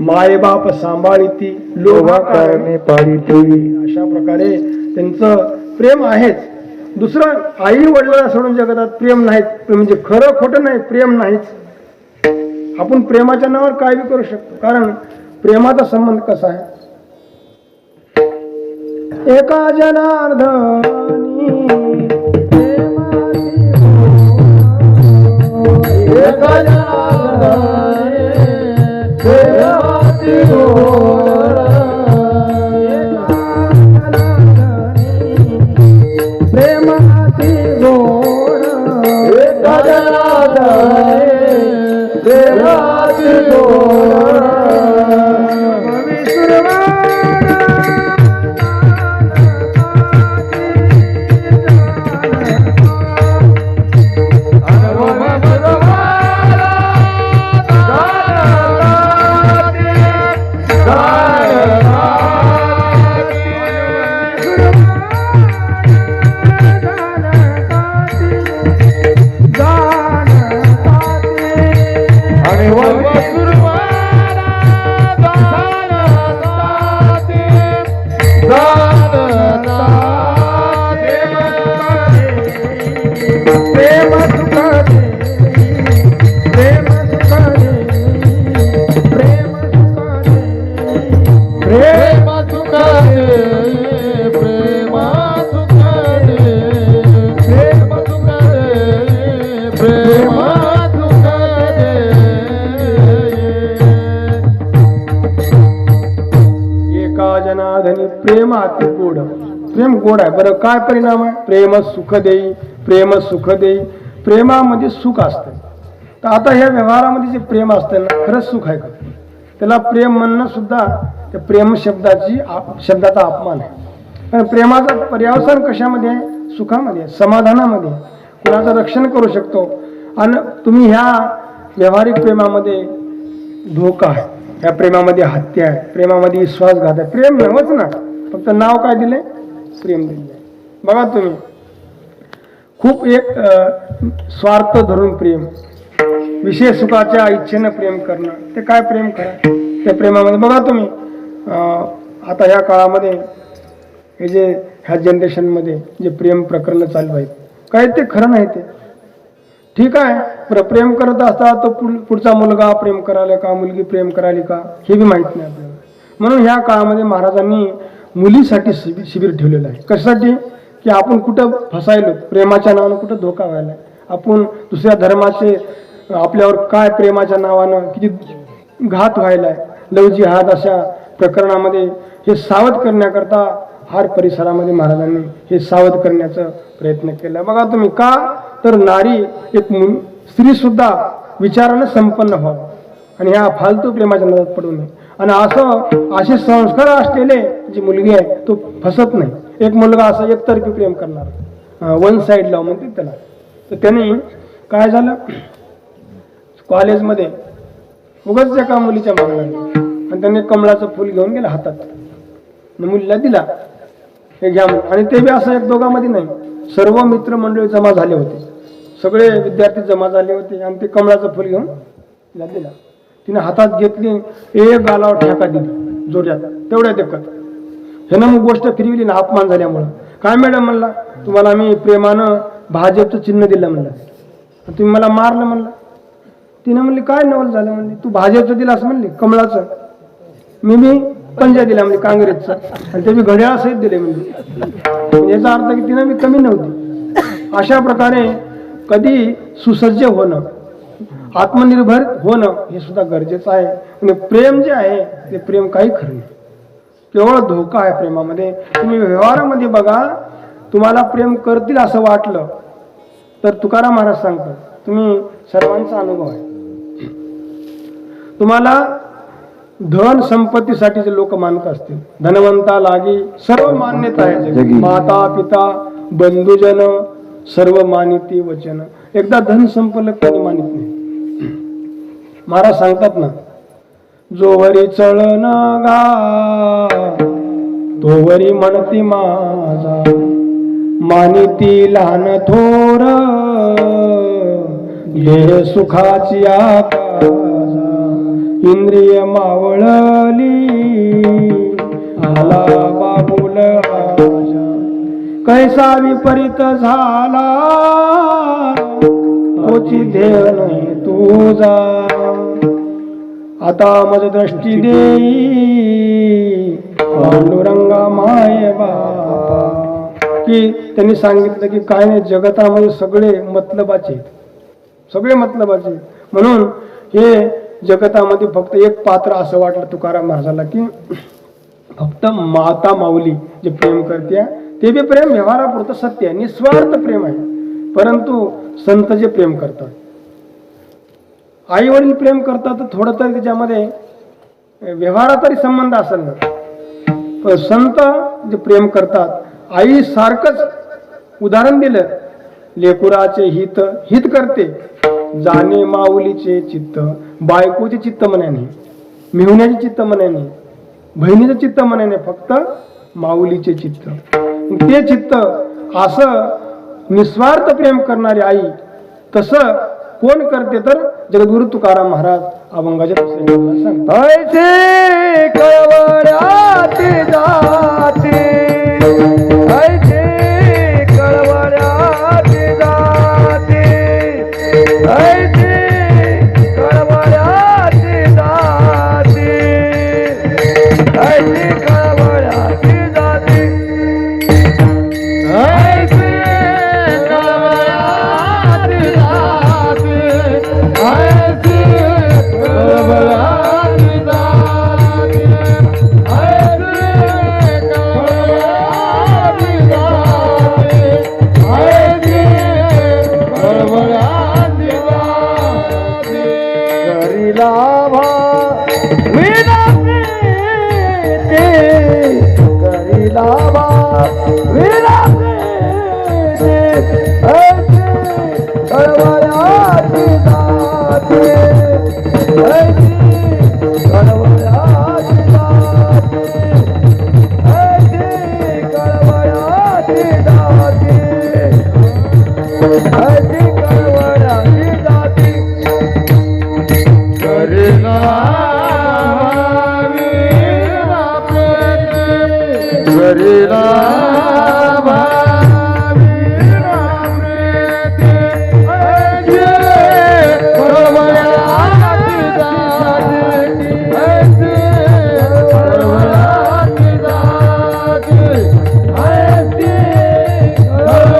माय बाप सांभाळीती लोभा कारणे पाळीती, अशा प्रकारे त्यांचं प्रेम आहेच. दुसरं आई वडिलांना सोडून जगतात प्रेम नाहीच, म्हणजे खरं खोटं नाही, प्रेम नाहीच. आपण प्रेमाच्या नावावर काय बी करू शकतो, कारण प्रेमाचा संबंध कसा आहे. एका जनार्दनी एका जनार्दनी प्रेमाची गोड, एका जनार्दनी प्रेमाची गोड. प्रेम सुख दे प्रेम सुख दे प्रेम सुख दे प्रेम सुख दे एका जनार्दनी प्रेम अति गोड. प्रेम गोड आहे. बरं काय परिणाम आहे? प्रेम सुख देई प्रेम सुख देई. प्रेमामध्ये सुख असतं. तर आता ह्या व्यवहारामध्ये जे प्रेम असतं ना खरंच सुख आहे का? त्याला प्रेम म्हणणं सुद्धा त्या प्रेम शब्दाचा अपमान आहे. कारण प्रेमाचा पर्यावसान कशामध्ये आहे? सुखामध्ये आहे, समाधानामध्ये आहे. कुणाचं रक्षण करू शकतो. आणि तुम्ही ह्या व्यावहारिक प्रेमामध्ये धोका आहे, या प्रेमामध्ये हत्या आहे, प्रेमामध्ये विश्वासघात आहे. प्रेम नव्हच ना, फक्त नाव काय दिले? प्रेम दिले. बघा तुम्ही खूप एक स्वार्थ धरून प्रेम, विषय सुखाच्या इच्छेनं प्रेम करणं, ते काय प्रेम करा त्या प्रेमामध्ये. बघा तुम्ही आता ह्या काळामध्ये हे जे ह्या जनरेशनमध्ये जे प्रेम प्रकरण चालू आहेत काय ते खरं नाही. ते ठीक आहे, बरं प्रेम करत असता तो पुढचा मुलगा प्रेम करायला का, मुलगी प्रेम करायली का, हे बी माहीत नाही आपल्याला. म्हणून ह्या काळामध्ये महाराजांनी मुलीसाठी शिबिर ठेवलेलं आहे. कशासाठी? की आपण कुठं फसायलो, प्रेमाच्या नावानं कुठं धोका व्हायला, आपण दुसऱ्या धर्माचे आपल्यावर काय प्रेमाच्या नावानं किती घात व्हायला आहे, लव जिहाद अशा प्रकरणामध्ये हे सावध करण्याकरता हार परिसरामध्ये महाराजांनी हे सावध करण्याचा प्रयत्न केला. बघा तुम्ही का तर नारी एक स्त्री सुद्धा विचारानं संपन्न व्हावं आणि ह्या फालतू प्रेमाच्या नादात पडू नये. आणि असे संस्कार असलेले जी मुलगी आहे तो फसत नाही. एक मुलगा असं एकतर्फी प्रेम करणार, वन साइड लव्ह म्हणते त्याला. तर त्यांनी काय झालं, कॉलेजमध्ये उगाच एका मुलीच्या मागण्या आणि त्यांनी कमळाचं फुल घेऊन गेला हातात, मुलीला दिला, हे घ्या म्हणून. आणि ते बी असं एक दोघांमध्ये नाही, सर्व मित्रमंडळी जमा झाले होते, सगळे विद्यार्थी जमा झाले होते आणि ते कमळाचं फुल घेऊन तिला दिला. तिने हातात घेतली, एक गालावर ठेका दिली जोड्यात, तेवढ्या देखत. ह्यानं मग गोष्ट फिरविली ना अपमान झाल्यामुळं. काय मॅडम म्हणला, तुम्हाला मी प्रेमानं भाजपचं चिन्ह दिलं म्हणलं, तुम्ही मला मारलं म्हणलं. तिनं म्हणली काय नवल झालं म्हणली, तू भाजपचं दिलं असं म्हणली, कमळाचं. मी पंजा दिला म्हणजे काँग्रेसचं, आणि ते मी घड्याळासहित दिले म्हणजे. याचा अर्थ की तिनं मी कमी नव्हती. अशा प्रकारे कधी सुसज्ज होणं, आत्मनिर्भर होणं हे सुद्धा गरजेचं आहे. आणि प्रेम जे आहे ते प्रेम काही खरं नाही, केवळ धोका आहे प्रेमामध्ये. तुम्ही व्यवहारामध्ये बघा, तुम्हाला प्रेम करतील असं वाटलं तर तुकाराम महाराज सांगतात, तुम्ही सर्वांचा अनुभव आहे, तुम्हाला धन संपत्तीसाठी जे लोक मानत असतील, धनवंता लागी सर्व मान्यता आहे जगी, माता पिता बंधुजन सर्व मानिती वचन. एकदा धन संपलं कोणी मानित नाही. महाराज सांगतात ना, जोवरी चळण गा तोवरी म्हणती माझा, मानिती लहान थोर देह सुखाची आकाजा, इंद्रिय मावळली आला बाबुल आजा, कैसा विपरीत झाला तोची ध्येय नाही तुझा, आता मज दृष्टी देई पांडुरंगा माय बापा. की त्यांनी सांगितलं की काय नाही, जगतामध्ये सगळे मतलबाचे आहेत, सगळे मतलबाचे आहेत. म्हणून हे जगतामध्ये फक्त एक पात्र असं वाटलं तुकाराम महाराजाला की फक्त माता माऊली जे प्रेम करते ते बी प्रेम व्यवहारापुरतं सत्य आहे, निस्वार्थ प्रेम आहे. परंतु संत जे प्रेम करतात, आई वडील प्रेम करतात तर थोडं तरी त्याच्यामध्ये व्यवहारात तरी संबंध असेल ना. पण संत जे प्रेम करतात, आई सारखंच उदाहरण दिलं, लेकुराचे हित हित करते, जाणे माऊलीचे चित्त, बायकोचे चित्त म्हणाने, मिळवण्याचे चित्त म्हणाने, बहिणीचं चित्त म्हणाने, फक्त माऊलीचे चित्त. ते चित्त असं निस्वार्थ प्रेम करणारी आई तसं कोण करते तर जगद्गुरु तुकाराम महाराज अभंगाच्या सांगतात. ऐसे कळवळ्यात जाते, ऐसे कळवळ्यात जाते, ऐसे कळवळ्यात जाते, ऐसे कळवळ्याची जाती ऐसी कळवळ्याची जाती ऐसी कळवळ्याची जाती ऐसी कळवळ्याची जाती ऐसी कळवळ्याची जाती घरी लाभा विना प्रीती घरी लाभा विना प्रीती ऐसी कळवळ्याची जाती ऐसी कळवळ्याची जाती ऐसी कळवळ्याची जाती ऐसी कळवळ्याची जाती घरी लाभावी ना प्रीती घरी लाभावी ना प्रीती ऐसी कळवळ्याची जाती ऐसी कळवळ्याची जाती ऐसी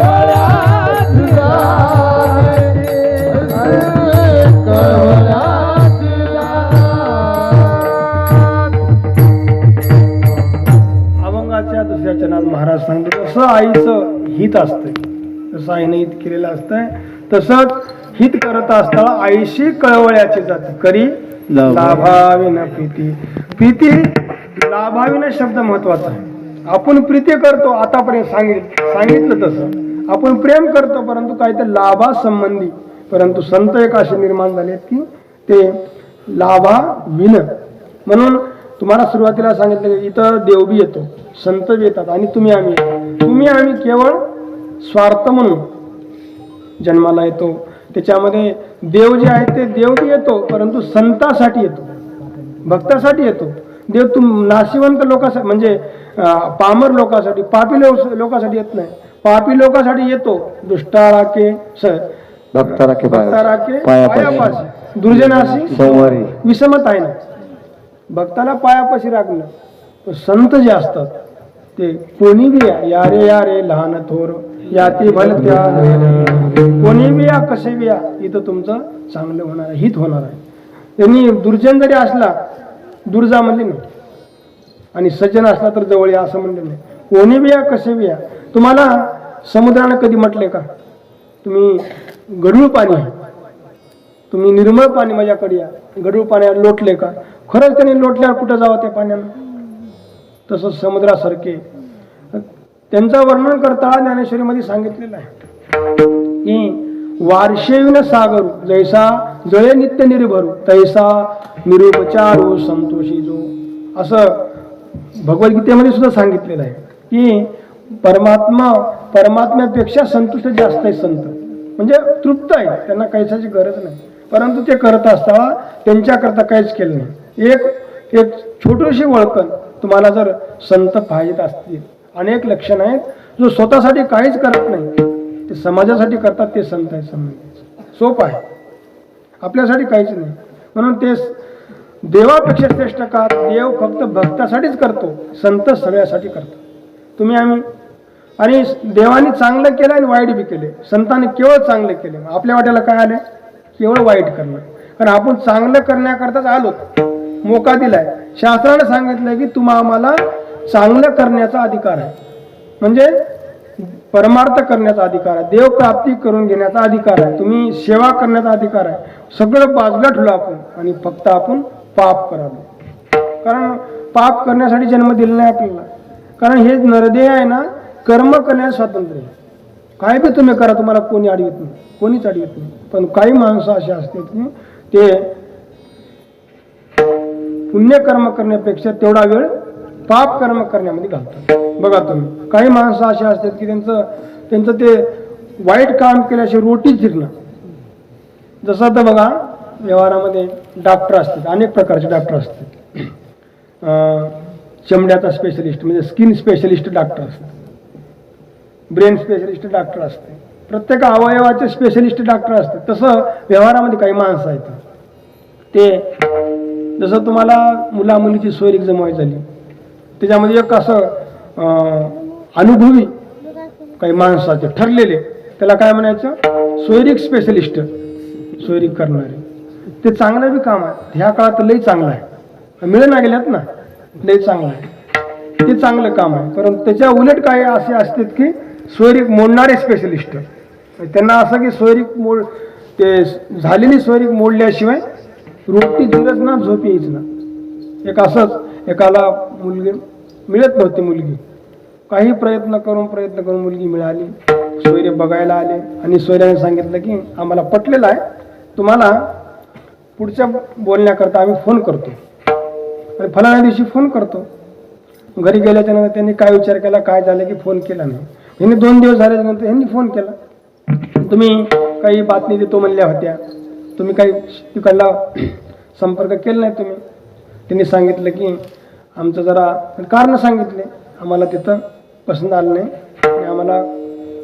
कळवळ्याची जाती ऐसी कळवळ्याची अभंगाच्या दुसऱ्या चरणात महाराज सांगतो तसं आईचं हित असतंय, जसं आईनं हित केलेलं असतंय तसंच हित करत असताना आईशी कळवळ्याची जाते करी लाभाविन प्रीती. प्रीती लाभाविन शब्द महत्वाचा आहे. आपण प्रीती करतो आतापर्यंत सांगितलं तसं आपण प्रेम करतो परंतु काय तर लाभा संबंधी, परंतु संत एक असे निर्माण झाले की ते लाभाविन. म्हणून तुम्हाला सुरुवातीला सांगितलं की इथं देव बी येतो, संत बी येतात आणि तुम्ही आम्ही केवळ स्वार्थ म्हणून जन्माला येतो. त्याच्यामध्ये देव जे आहे ते देव बी येतो परंतु संतासाठी येतो, भक्तासाठी येतो. देव नाशिवंत लोकांसाठी म्हणजे पामर लोकांसाठी पापी लोकांसाठी येत नाही. पापी लोकांसाठी येतो दुष्टाळाके भक्ताराके पायापाशी दुर्जनाशी सोमवारी विषमत आहे ना. भक्ताला पायापाशी राखणं. संत जे असतात ते कोणी बी या रे लहान थोर या ते भल त्या कोणी बी या कसे बी या इथं तुमचं चांगलं होणार आहे, हित होणार आहे. त्यांनी दुर्जन जरी असला दूर जा म्हणले नाही आणि सज्जन असला तर जवळ या असं म्हणले नाही. कोणी बी या कसे बी या. तुम्हाला समुद्रानं कधी म्हटले का तुम्ही गढूळ पाणी आहे, तुम्ही निर्मळ पाणी माझ्याकडे या, गढूळ पाण्यावर लोटले का? खरंच त्यांनी लोटल्यावर कुठं जावं त्या पाण्यानं? तसं समुद्रासारखे त्यांचं वर्णन करता ज्ञानेश्वरीमध्ये सांगितलेलं आहे की वार्षेविन सागरू जैसा जळे नित्य निर्भरू तैसा निरुपचारू संतोषी जो. असं भगवद्गीतेमध्ये सुद्धा सांगितलेलं आहे की परमात्म्यापेक्षा संतुष्ट जास्त आहे संत, म्हणजे तृप्त आहे, त्यांना कैसाची गरज नाही. परंतु ते करत असताना त्यांच्याकरता काहीच केलं नाही. एक छोटीशी वळकण तुम्हाला जर संत पाहिजेत असतील, अनेक लक्षणं आहेत. जो स्वतःसाठी काहीच करत नाही ते समाजासाठी करतात ते संत आहे. सोपं आहे, आपल्यासाठी काहीच नाही. म्हणून ते देवापेक्षा श्रेष्ठ का? देव फक्त भक्तासाठीच करतो, संत सगळ्यासाठी करतो. तुम्ही आम्ही आणि देवाने चांगलं केलं आणि वाईट बी केले, संतांनी केवळ चांगले केले. आपल्या वाट्याला काय आले? केवळ वाईट करणं. कारण आपण चांगलं करण्याकरताच आलो, मोका दिलाय. शास्त्राने सांगितलं की तुम्हा आम्हाला चांगलं करण्याचा अधिकार आहे, म्हणजे परमार्थ करण्याचा अधिकार आहे, देव प्राप्ती करून घेण्याचा अधिकार आहे, तुम्ही सेवा करण्याचा अधिकार आहे. सगळं बाजूला ठेवलं आपण आणि फक्त आपण पाप करावं. कारण पाप करण्यासाठी जन्म दिला नाही आपल्याला. कारण हे नरदेह आहे ना, कर्म करण्यास स्वातंत्र्य आहे. काय बी तुम्ही करा, तुम्हाला कोणी अडवत नाही, कोणीच अडवत नाही. पण काही माणसं अशी असतात की ते पुण्यकर्म करण्यापेक्षा तेवढा वेळ पाप कर्म करण्यामध्ये घालतात. बघा तुम्ही, काही माणसं अशी असतात की त्यांचं ते वाईट काम केल्याशिवाय रोटीच जिरणं. जसं तर बघा व्यवहारामध्ये डॉक्टर असतात, अनेक प्रकारचे डॉक्टर असतात. चमड्याचा स्पेशलिस्ट म्हणजे स्किन स्पेशलिस्ट डॉक्टर असतात, ब्रेन स्पेशलिस्ट डॉक्टर असते, प्रत्येक अवयवाचे स्पेशलिस्ट डॉक्टर असते. तसं व्यवहारामध्ये काही माणसं आहेत ते, जसं तुम्हाला मुला मुलीची सोयरीक जमावायची झाली त्याच्यामध्ये एक असं अनुभवी काही माणसाचे ठरलेले, त्याला काय म्हणायचं, सोयरीक स्पेशलिस्ट, सोयरीक करणारे. ते चांगलं बी काम आहे, ह्या काळात लई चांगलं आहे, मिळेना गेल्यात ना, लई चांगलं आहे, ते चांगलं काम आहे. परंतु त्याच्या उलट काय असे असतात की सोयरीक मोडणारे स्पेशलिस्ट, त्यांना असं की सोयरीक मोड, ते झालेली सोयरीक मोडल्याशिवाय रोटी जिरत ना, झोप यायच ना. एक असंच एकाला मुलगी मिळत नव्हती, मुलगी काही प्रयत्न करून मुलगी मिळाली. सोयरे बघायला आले आणि सोयऱ्याने सांगितलं की आम्हाला पटलेलं आहे, तुम्हाला पुढच्या बोलण्याकरता आम्ही फोन करतो आणि फलाण्या दिवशी फोन करतो. घरी गेल्याच्या नंतर त्यांनी काय विचार केला, काय झालं की फोन केला नाही. ह्यांनी 2 दिवस झाल्याच्यानंतर ह्यांनी फोन केला, तुम्ही काही बातमी देतो म्हणल्या होत्या, तुम्ही काही तिकडला संपर्क केला नाही तुम्ही. त्यांनी सांगितलं की आमचं जरा कारण सांगितले, आम्हाला तिथं पसंत आलं नाही आणि आम्हाला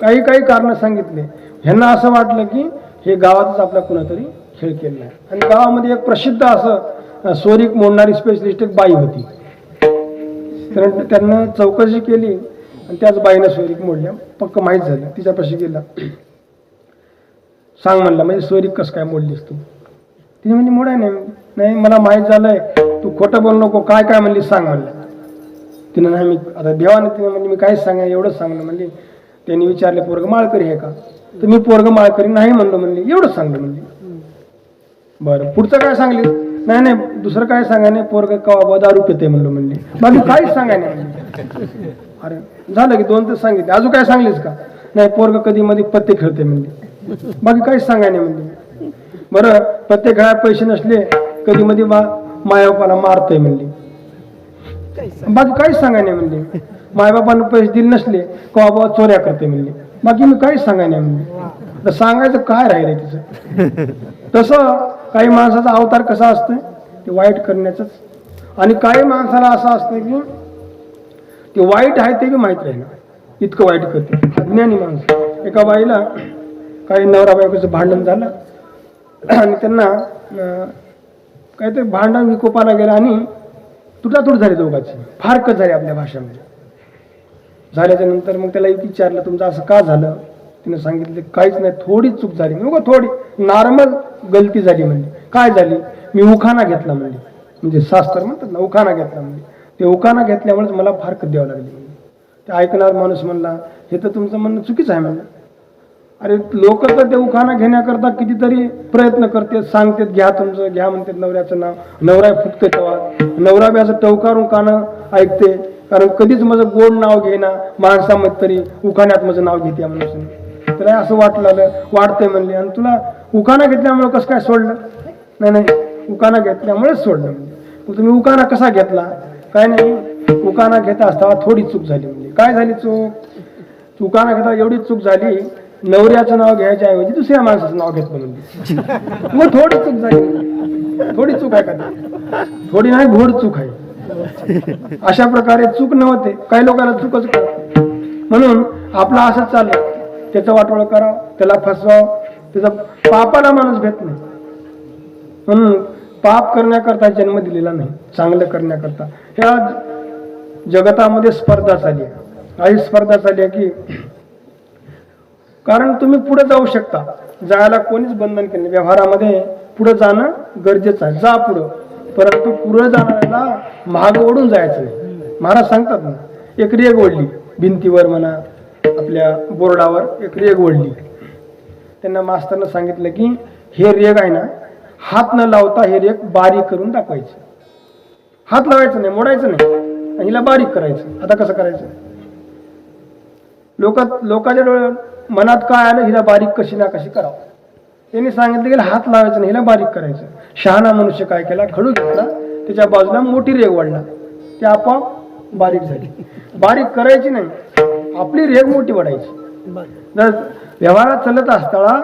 काही कारणं सांगितले. ह्यांना असं वाटलं की हे गावातच आपला कुणातरी खेळ केला आहे. आणि गावामध्ये एक प्रसिद्ध असं सोयरीक मोडणारी स्पेशलिस्ट एक बाई होती. तर त्यांना चौकशी केली आणि त्याच बाईनं सोयरीक मोडल्या, पक्क माहीत झालं. तिच्यापाशी गेला, सांग म्हणला, म्हणजे सोयरीक कसं काय मोडलीस तू? तिने म्हणजे मोडाय नाही, मला माहीत झालंय, तू खोटं बोल नको, काय म्हणली सांग म्हणलं. तिनं नाही, मी आता देवाने तिने म्हणजे मी काहीच सांगा, एवढंच सांगलं म्हणली. त्यांनी विचारले पोरग माळकरी आहे का, तर मी पोरग माळकरी नाही म्हणलो म्हणली, एवढंच सांगलं म्हणली. बरं, पुढचं काय सांगली? नाही दुसरं काय सांगा नाही, पोरग कवा दारू पिते म्हणलो म्हणली, बाकी काहीच सांगाय नाही. अरे झालं की 2 तर सांगितले, अजून काय सांगलीस का? नाही, पोरग कधी मध्ये पत्ते खेळते म्हणली, बाकी काहीच सांगाय नाही म्हणली. बरं, पत्ते खेळायला पैसे नसले कधी मध्ये मायबापाला मारतोय म्हणली, बाकी काहीच सांगाय नाही म्हणली. मायबापानं पैसे दिले नसले का बाबा चोऱ्या करते म्हणली, बाकी मी काहीच सांगाय नाही म्हणली. तर सांगायचं काय राहिलंय तिचं? तसं काही माणसाचा अवतार कसा असतोय, ते वाईट करण्याचंच. आणि काही माणसाला असं असतं की ते वाईट आहे ते बी माहीत राहिलं, इतकं वाईट करते अज्ञानी माणसं. एका बाईला काही नवरा बायकोचं भांडण झालं आणि त्यांना काहीतरी भांडण विकोपाला गेलं आणि तुटातूट झाली दोघांची, फारकत झाली आपल्या भाषेमध्ये. झाल्याच्या नंतर मग त्याला विचारलं, तुमचं असं का झालं? तिने सांगितलं काहीच नाही, थोडी चूक झाली, थोडी नॉर्मल गलती झाली म्हणली. काय झाली? मी उखाणा घेतला म्हणली, म्हणजे शास्त्र म्हणतात ना, उखाणा घेतला म्हणली. ते उखाणा घेतल्यामुळेच मला फारकत द्यावं लागली म्हणली. ते ऐकणार माणूस म्हणला, हे तर तुमचं म्हणणं चुकीचं आहे म्हणलं. अरे लोक तर ते उखाणा घेण्याकरता कितीतरी प्रयत्न करतात, सांगतात घ्या तुमचं, घ्या म्हणतात नवऱ्याचं नाव, नवरा फुटते तेव्हा, नवरा बी असं टवकारून कानं ऐकते, कारण कधीच माझं गोड नाव घेना, माणसामध्ये तरी उखाण्यात माझं नाव घेते म्हणून. त्याला असं वाटतंय म्हणले, आणि तुला उखाणा घेतल्यामुळे कसं काय सोडलं? नाही, उखाणा घेतल्यामुळेच सोडलं म्हणजे. मग तुम्ही उखाणा कसा घेतला? काय नाही, उखाणा घेता असताना थोडी चूक झाली म्हणजे. काय झाली चूक? उखाणा घेता एवढी चूक झाली, नवऱ्याचं नाव घ्यायच्या ऐवजी दुसऱ्या माणसाचं नाव घेतलं म्हणजे. मग थोडी चूक झाली. थोडी चूक आहे का? थोडी नाही, घोड चूक आहे. अशा प्रकारे चूक नव्हते, काही लोकांना चूकच करते. म्हणून आपलं असंच चाललं, त्याचं वाटोळं करावं, त्याला फसवावं, त्याचा पापाला माणूस भेट नाही. म्हणून पाप करण्याकरता जन्म दिलेला नाही, चांगलं करण्याकरता. ह्या जगतामध्ये स्पर्धा चालली आहे, काही स्पर्धा चालली आहे की कारण तुम्ही पुढे जाऊ शकता, जायला कोणीच बंधन केलं नाही. व्यवहारामध्ये पुढे जाणं गरजेचं आहे, जा पुढं, परंतु पुढे जाणाऱ्याला महाग ओढून जायचं नाही. महाराज सांगतात ना, एक रेग ओढली भिंतीवर म्हणा, आपल्या बोर्डावर एक रेग ओढली. त्यांना मास्तरनं सांगितलं की हे रेग आहे ना, हात न लावता हे रेग बारीक करून दाखवायचं, हात लावायचं नाही, मोडायचं नाही, आणि हिला बारीक करायचं. आता कसं करायचं? लोकांच्या डोळ्यात मनात काय आलं, हिला बारीक कशी ना कशी करावं. त्यांनी सांगितलं की हात लावायचं नाही, हिला बारीक करायचं. शहाणा मनुष्य काय केला, खडू घेतला, त्याच्या बाजूला मोठी रेग वाढला, ती आपोआप बारीक झाली. बारीक करायची नाही, आपली रेग मोठी वाढायची. जर व्यवहारात चालत असताना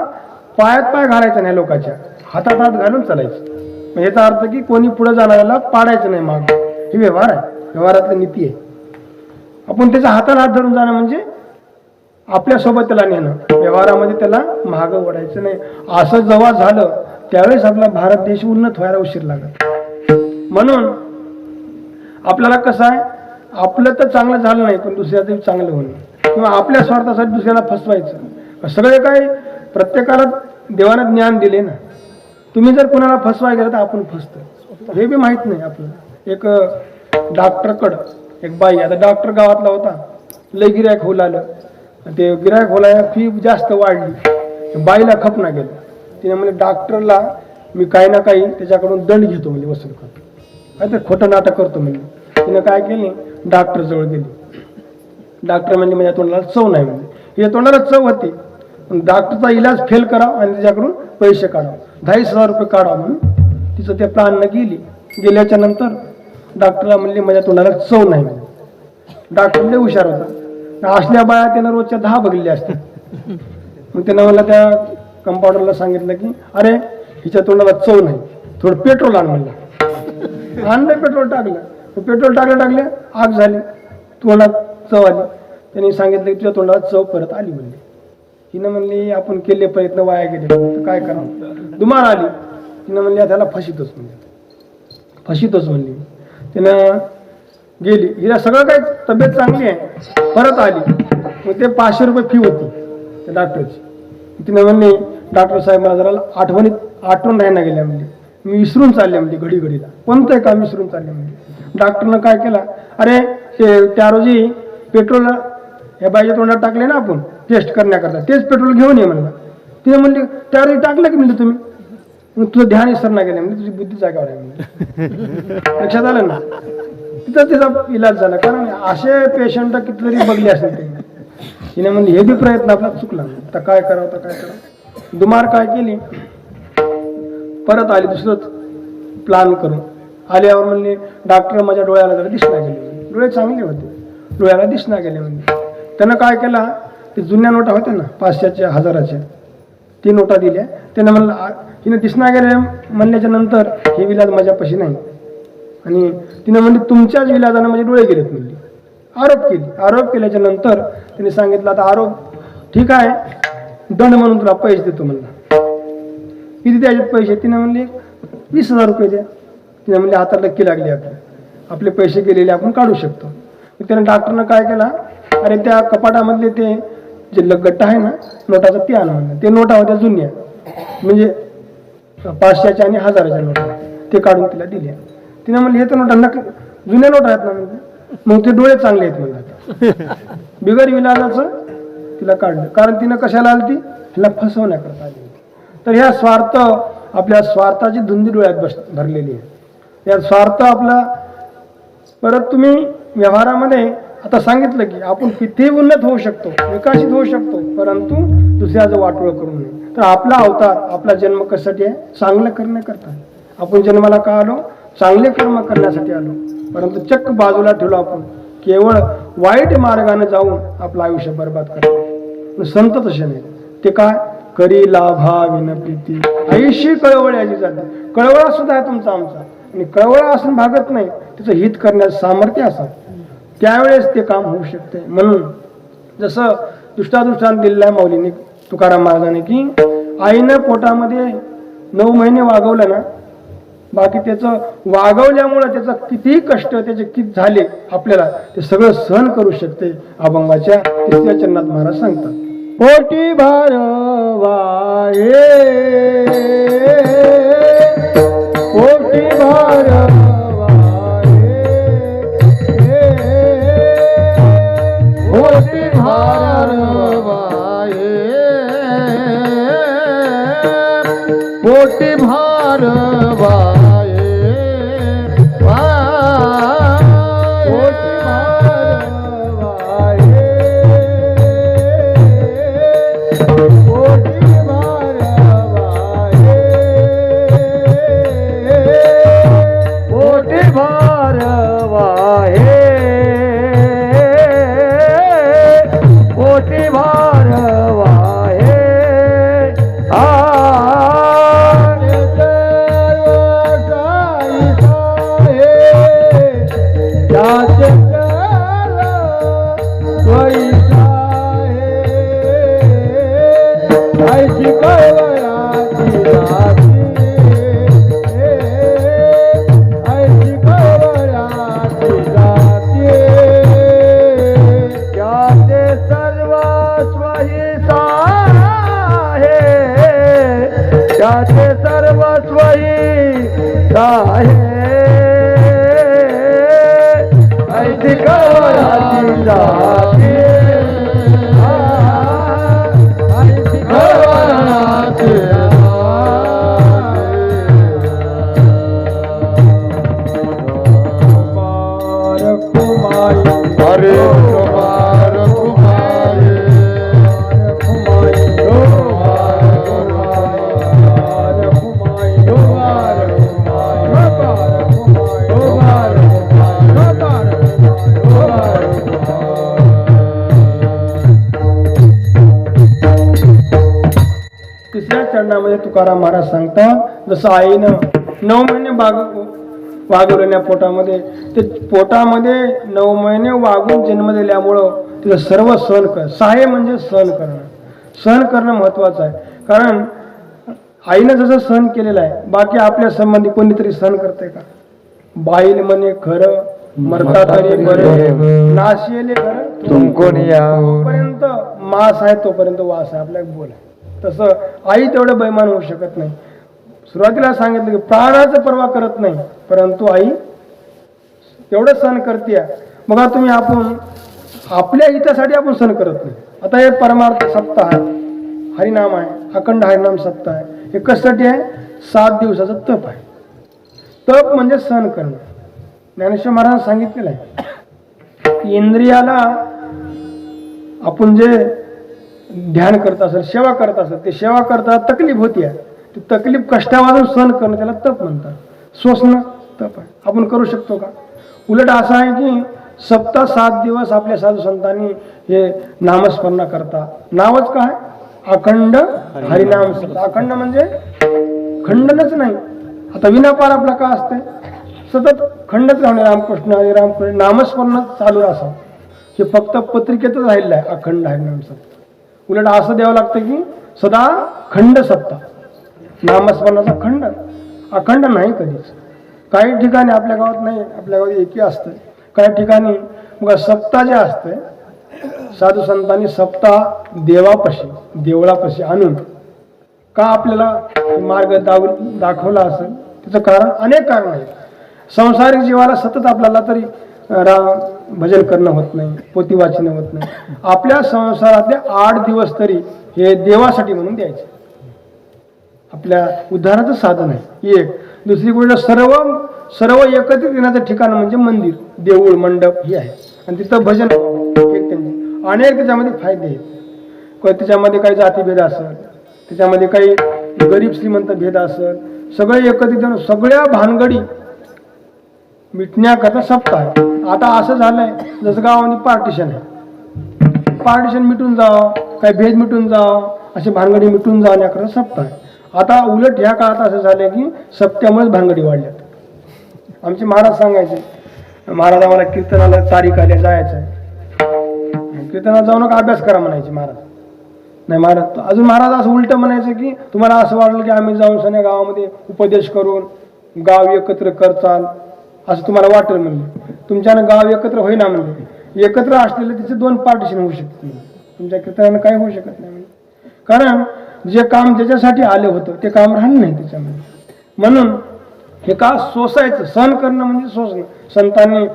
पायात पाय घालायचा नाही, लोकांच्या हातात हात घालून चालायचं. याचा अर्थ की कोणी पुढे जाणाऱ्याला पाडायचं नाही माग. ही व्यवहार आहे, व्यवहारातली नीती आहे. आपण त्याच्या हाताला हात धरून जाणं म्हणजे आपल्यासोबत त्याला नेणं, व्यवहारामध्ये त्याला महाग ओढायचं नाही. असं जेव्हा झालं त्यावेळेस आपला भारत देश उन्नत व्हायला उशीर लागला. म्हणून आपल्याला कसं आहे, आपलं तर चांगलं झालं नाही पण दुसऱ्याचं चांगलं होणं किंवा आपल्या स्वार्थासाठी दुसऱ्याला फसवायचं सगळे काय प्रत्येकाला देवानं ज्ञान दिले ना. तुम्ही जर कोणाला फसवाय गेलं तर आपण फसतो हे बी माहीत नाही आपल्याला. एक डॉक्टरकडं एक बाई, आता डॉक्टर गावातला होता, लय गिऱ्हाईक होऊ लागलं. ते गिऱ्हाईक होलाय फी जास्त वाढली, बाईला खपना गेलं. तिने म्हणजे डॉक्टरला मी काही ना काही त्याच्याकडून दंड घेतो म्हणजे वसूल करतो, काय तर खोटं नाटक करतो म्हणजे. तिनं काय केली, डॉक्टर जवळ गेली. डॉक्टर म्हणजे माझ्या तोंडाला चव नाही म्हणजे, हिच्या तोंडाला चव होती पण डॉक्टरचा इलाज फेल करावा आणि त्याच्याकडून पैसे काढावं, 2,500 रुपये काढावं म्हणून तिचं त्या प्लॅननं गेली. गेल्याच्या नंतर डॉक्टरला म्हणली माझ्या तोंडाला चव नाही म्हणजे. डॉक्टर लय हुशार होता, असल्या बाया त्यानं रोजच्या 10 बघितल्या असत्या. मग त्यानं मला त्या कंपाऊंडरला सांगितलं की अरे हिच्या तोंडाला चव नाही, थोडं पेट्रोल आण म्हणलं. आणलं पेट्रोल टाकलं, पेट्रोल टाकले आग झाली, तोंडात चव आली. त्यांनी सांगितलं की तुझ्या तोंडाला चव परत आली म्हणली. हिनं म्हणली आपण केले प्रयत्न वाया गेले तर काय करावं. दुमार आली, तिनं म्हणली त्याला फशीतच म्हणली. तिनं गेली, हिला सगळं काही तब्येत चांगली आहे, परत आली. मग ते 500 रुपये फी होती त्या डॉक्टरची. तिनं म्हणली डॉक्टर साहेब मला जरा आठवण राहायला गेल्या म्हणजे, मी विसरून चालले म्हणजे घडीला कोणतं काम विसरून चालले म्हणजे. डॉक्टरनं काय केलं, अरे ते त्या रोजी पेट्रोल या बाईच्या तोंडात टाकले ना आपण टेस्ट करण्याकरता, तेच पेट्रोल घेऊन ये म्हणलं. तिने म्हणली त्या रोजी टाकलं की म्हणलं तुम्ही, मग तुझं ध्यान विसरणार गेलं म्हणजे, तुझी बुद्धी जागावर आहे म्हणजे. लक्षात आलं ना. तिथं तिचा इलाज झाला, कारण असे पेशंट कितीतरी बघले असेल ते. तिने म्हणली हे बी प्रयत्न आपला चुकला, तर काय करावं. दुमार काय केली, परत आली दुसरंच प्लान करून. आल्यावर म्हणले डॉक्टर माझ्या डोळ्याला जरा दिसना गेले, डोळे चांगले होते, डोळ्याला दिसना गेले म्हणजे. त्यानं काय केला, ते जुन्या नोटा होत्या ना 500च्या 1000च्या, ती नोटा दिल्या. त्यानं म्हणलं हिनं दिसना गेले म्हणल्याच्या नंतर हे विलाज माझ्यापाशी नाही. आणि तिनं म्हणली तुमच्याच विलाजानं माझे डोळे गेलेत म्हणली. आरोप केल्याच्या नंतर तिने सांगितलं आता आरोप ठीक आहे, दंड म्हणून तुला पैसे देतो म्हणला. किती द्यायचे पैसे, तिने म्हणले 20,000 रुपये द्या. तिने म्हणले आता नक्की लागली, आपले पैसे गेलेले आपण काढू शकतो. त्याने डॉक्टरनं काय केला, अरे त्या कपाटामधले ते जे गट्टा आहे ना नोटाचा ते आण म्हणलं. ते नोटा होत्या जुन्या म्हणजे 500च्या आणि 1000च्या नोटा, ते काढून तिला दिल्या. तिने म्हणले हे तर नोटा जुन्या नोटा आहेत ना म्हणजे, मग ते डोळे चांगले आहेत म्हणलं. बिगर विलाजाचं तिला काढलं, कारण तिनं कशाला आली, तिला फसवण्याकरता आली. तर ह्या स्वार्थ, आपल्या स्वार्थाची धुंदी डोळ्यात भरलेली आहे. या स्वार्थ आपला, परत तुम्ही व्यवहारामध्ये आता सांगितलं की आपण कितीही उन्नत होऊ शकतो, विकसित होऊ शकतो, परंतु दुसऱ्याचं वाटोळं करू नये. तर आपला अवतार, आपला जन्म कशासाठी आहे, चांगलं करण्याकरता. आपण जन्माला का आलो, चांगले कर्म करण्यासाठी आलो, परंतु चक्क बाजूला ठेवलो आपण, केवळ वाईट मार्गाने जाऊन आपलं आयुष्य बर्बाद करतो. संत तसे नाही, ते काय करी लाभा विनप्रीती आयुष्य कळवळ्याची जाते. कळवळा सुद्धा आहे तुमचा आमचा, आणि कळवळा असून भागत नाही, त्याचं हित करण्याचं सामर्थ्य असा, त्यावेळेस ते काम होऊ शकते. म्हणून जसं दृष्टादृष्टांत दिलेल्या माऊलीने तुकाराम महाराजांनी की आईनं पोटामध्ये 9 महिने वागवलं ना, बाकी त्याचं वागवल्यामुळं त्याचं कितीही कष्ट त्याचे किती झाले आपल्याला ते सगळं सहन करू शकते. अभंगाच्या 3ऱ्या चरणात महाराज सांगतात, पोटी भारवाये, पोटी भारवाये, पोटी भारवाये, पोटी भारवाये, याचे सर्वस्वही आहे ऐतिक वराची जाती ऐतिक वराची हरे कुमार कुमारी तिसऱ्या चरणामध्ये तुकाराम महाराज सांगतात जसं आईनं 9 महिने वागवलेल्या पोटामध्ये ते पोटामध्ये 9 महिने वागून जन्म दिल्यामुळं तिथं सर्व सहन कर सहाय्य म्हणजे सहन करणं महत्वाचं आहे. कारण आईनं जसं सहन केलेलं आहे बाकी आपल्या संबंधी कोणीतरी सहन करते का? बाईल म्हणे खरं मरता तरी बरे नाशियले खरं तुमकोण या तोपर्यंत मास आहे तोपर्यंत वास आहे आपल्या बोल आहे. तसं आई तेवढं बैमान होऊ शकत नाही. सुरुवातीला सांगितलं की प्राणाचं पर्वा करत नाही परंतु आई तेवढं सहन करते. मग तुम्ही आपण आपल्या हितासाठी आपण सहन करत नाही. आता हे परमार्थ सप्ताह आहे हरिनाम आहे अखंड हरिनाम सप्ताह आहे. हे कशासाठी आहे? 7 दिवसाचं तप आहे. तप म्हणजे सहन करणं. ज्ञानेश्वर महाराज सांगितलेलं आहे की इंद्रियाला आपण जे ध्यान करत असेल सेवा करत असेल ते सेवा करता तकलीफ होती आहे ती तकलीफ कष्टावाजून सहन करणं त्याला तप म्हणतात. सोसणं तप आहे. आपण करू शकतो का? उलट असं आहे की सप्ताह 7 दिवस आपल्या साधू संतांनी हे नामस्मरण करता. नावच काय? अखंड हरिनाम सप्ताह. अखंड म्हणजे खंडनच नाही. आता विनापार आपला का असते सतत खंडच राहणे रामकृष्ण हरी रामकृष्ण नामस्मरण चालू असावं. हे फक्त पत्रिकेतच राहिलेलं आहे अखंड हरिनाम सप्ताह. उलट असं द्यावं लागतं की सदा खंड सप्ताह नामस्मरणाचा खंड अखंड नाही कधीच. काही ठिकाणी आपल्या गावात नाही आपल्या गावात एकी असतं. काही ठिकाणी मग सप्ताह जे असते साधू संतांनी सप्ताह देवळापाशी आणून का आपल्याला मार्ग दाखवला असेल त्याचं कारण अनेक कारण आहेत. संसारिक जीवाला सतत आपल्याला तरी भजन करणं होत नाही पोथी वाचन होत नाही. आपल्या संसारातले 8 दिवस तरी हे देवासाठी म्हणून द्यायचे. आपल्या उद्धाराचं साधन आहे. एक दुसरी गोष्ट सर्व एकत्रित येण्याचं ठिकाण म्हणजे मंदिर देऊळ मंडप हे आहे आणि तिथं भजन एक त्यांचे अनेक त्याच्यामध्ये फायदे आहेत. त्याच्यामध्ये काही जातीभेद असेल त्याच्यामध्ये काही गरीब श्रीमंत भेद असेल सगळे एकत्रित सगळ्या भानगडी मिटण्याकरता सप्ताह आहे. आता असं झालंय जसं गावामध्ये पार्टिशन आहे. पार्टिशन मिटून जावं काही भेद मिटून जावं अशी भानगडी मिटून जाण्याकरता सप्ताह आहे. आता उलट ह्या काळात असं झालंय की सप्त्यामुळेच भानगडी वाढल्यात. आमचे महाराज सांगायचे महाराज आम्हाला कीर्तनाला तारीख आल्या जायचं आहे. कीर्तनाला जाऊ नका अभ्यास करा म्हणायचे महाराज. नाही महाराज अजून महाराज असं उलट म्हणायचं की तुम्हाला असं वाटलं की आम्ही जाऊन सण्या गावामध्ये उपदेश करून गाव एकत्र करचाल असं तुम्हाला वाटेल म्हणले. तुमच्यानं गाव एकत्र होईना म्हणले. एकत्र असलेले तिचे 2 पार्टिशन होऊ शकते. तुमच्या कीर्तनानं काय होऊ शकत नाही. कारण जे काम ज्याच्यासाठी आले होतं ते काम राहिलं नाही त्याच्यामध्ये. म्हणून हे का सोसायचं सहन करणं म्हणजे सोसणं. संतांनी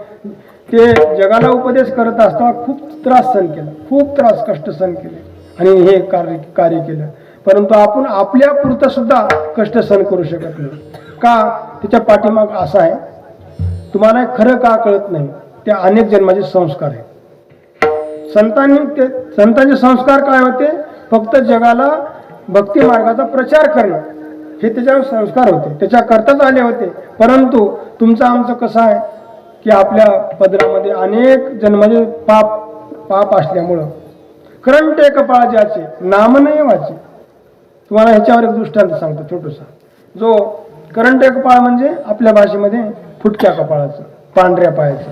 ते जगाला उपदेश करत असताना खूप त्रास सहन केला खूप त्रास कष्ट सहन केले आणि हे कार्य केलं. परंतु आपण आपल्या पुरतं सुद्धा कष्ट सहन करू शकत नाही का? त्याच्या पाठीमाग असं आहे तुम्हाला खरं का कळत नाही ते अनेक जन्माचे संस्कार आहेत. संतांचे संस्कार काय होते? फक्त जगाला भक्ती मार्गाचा प्रचार करणं हे त्याच्यावर संस्कार होते त्याच्याकरताच आले होते. परंतु तुमचं आमचं कसं आहे की आपल्या पदरामध्ये अनेक जन्माचे पाप असल्यामुळं करंटे कपाळ ज्याचे नाम नाही वाचे. तुम्हाला ह्याच्यावर एक दृष्टांत सांगतो छोटूसा. जो करंटे कपाळ म्हणजे आपल्या भाषेमध्ये फुटक्या कपाळाचं पांढऱ्या पायाचं.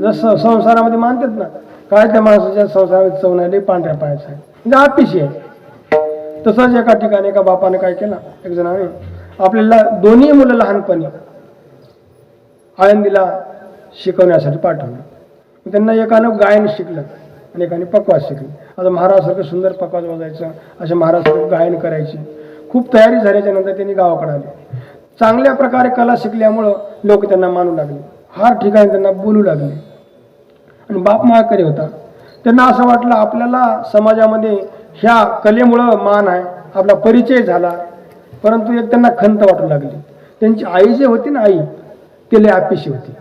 जसं संसारामध्ये मानतात ना काय त्या माणसाच्या संसारामध्ये चवणारे पांढऱ्या पायाचं आहे म्हणजे अतिशय आहे. तसंच एका ठिकाणी एका बापाने काय केलं एक जणाने आपल्याला दोन्ही मुलं लहानपणी आळंदीला शिकवण्यासाठी पाठवलं. त्यांना एकानं गायन शिकलं आणि एकाने पकवाज शिकलं. आता महाराजसारखं सुंदर पकवाज वाजायचं असे महाराजसारखं गायन करायचे. खूप तयारी झाल्याच्या नंतर त्यांनी गावाकडे आले. चांगल्या प्रकारे कला शिकल्यामुळं लोक त्यांना मानू लागले, हर ठिकाणी त्यांना बोलू लागले. आणि बाप माळकरी होता. त्यांना असं वाटलं आपल्याला समाजामध्ये ह्या कलेमुळं मान आहे, आपला परिचय झाला. परंतु एक त्यांना खंत वाटू लागली. त्यांची आई जे होती ना, आई ते लय अपेशी होती.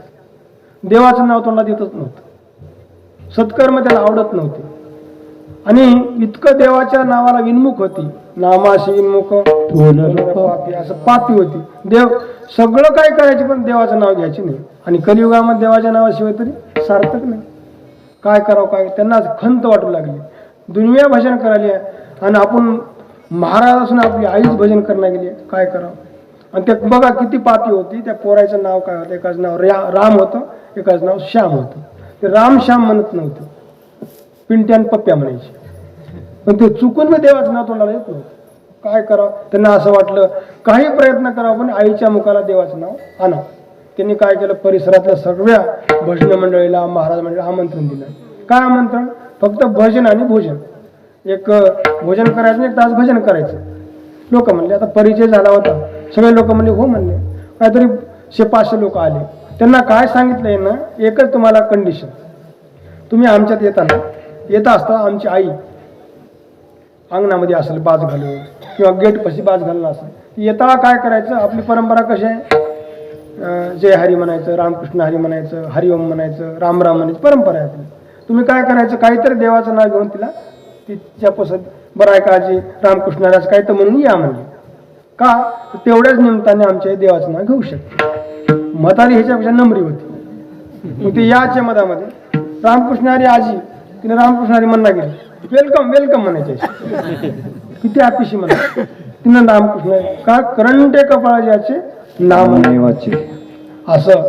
देवाचं नाव तोंडात येतच नव्हतं, सत्कर्म त्याला आवडत नव्हते. आणि इतकं देवाच्या नावाला विनमुख होती, नामाशी विनमुख पापी, असं पापी होती. देव सगळं काय करायचे पण देवाचं नाव घ्यायचे नाही. आणि कलियुगामध्ये देवाच्या नावाशिवाय तरी सार्थक नाही. काय करावं काय, त्यांना खंत वाटू लागली. दुनिया भजन करायला आणि आपण महाराज असून आपली आईच भजन करण्यात गेली, काय करावं. आणि ते बघा किती पापी होती. त्या पोराचं नाव काय होतं, एकाच नाव राम होतं, एकाच नाव श्याम होतं. ते राम श्याम म्हणत नव्हतं, पिंट्या आणि पप्प्या म्हणायचे. पण ते चुकून मी देवाचं नाव तोंडाला येत नव्हतं. काय करावं, त्यांना असं वाटलं काही प्रयत्न करावं पण आईच्या मुखाला देवाचं नाव आणा. त्यांनी काय केलं, परिसरातल्या सगळ्या भजन मंडळीला, महाराज मंडळीला आमंत्रण दिलं. काय आमंत्रण, फक्त भजन आणि भोजन. एक भोजन करायचं, एक तास भजन करायचं. लोक म्हणले, आता परिचय झाला होता, सगळे लोक म्हणले हो म्हणले. काहीतरी 500 लोक आले. त्यांना काय सांगितलंय ना, एकच तुम्हाला कंडिशन, तुम्ही आमच्यात येत असता आमची आई अंगणामध्ये असेल बाज घालून किंवा गेट पशी बाज घालून असेल. येता काय करायचं, आपली परंपरा कशी आहे, जय हरी म्हणायचं, रामकृष्ण हरी म्हणायचं, हरिओम म्हणायचं, राम राम म्हणायचं, परंपरा आहे आपली. तुम्ही काय करायचं, काहीतरी देवाचं नाव घेऊन तिला तिच्या पसंत बरं आहे काळजी रामकृष्ण हरी काही तर म्हणून या म्हणले. का, तेवढ्याच निमित्ताने आमच्या देवाचं नाव घेऊ शकते. म्हातारी ह्याच्यापेक्षा नम्री होती. मग ते याच्या मधामध्ये रामकृष्ण हरी आजी, तिने रामकृष्ण हरी म्हणणार गेली, वेलकम वेलकम म्हणायचे. किती अतिशय म्हणा तिनं रामकृष्ण हरी, का करंटे कपाळाचे नाम देवाचे. असं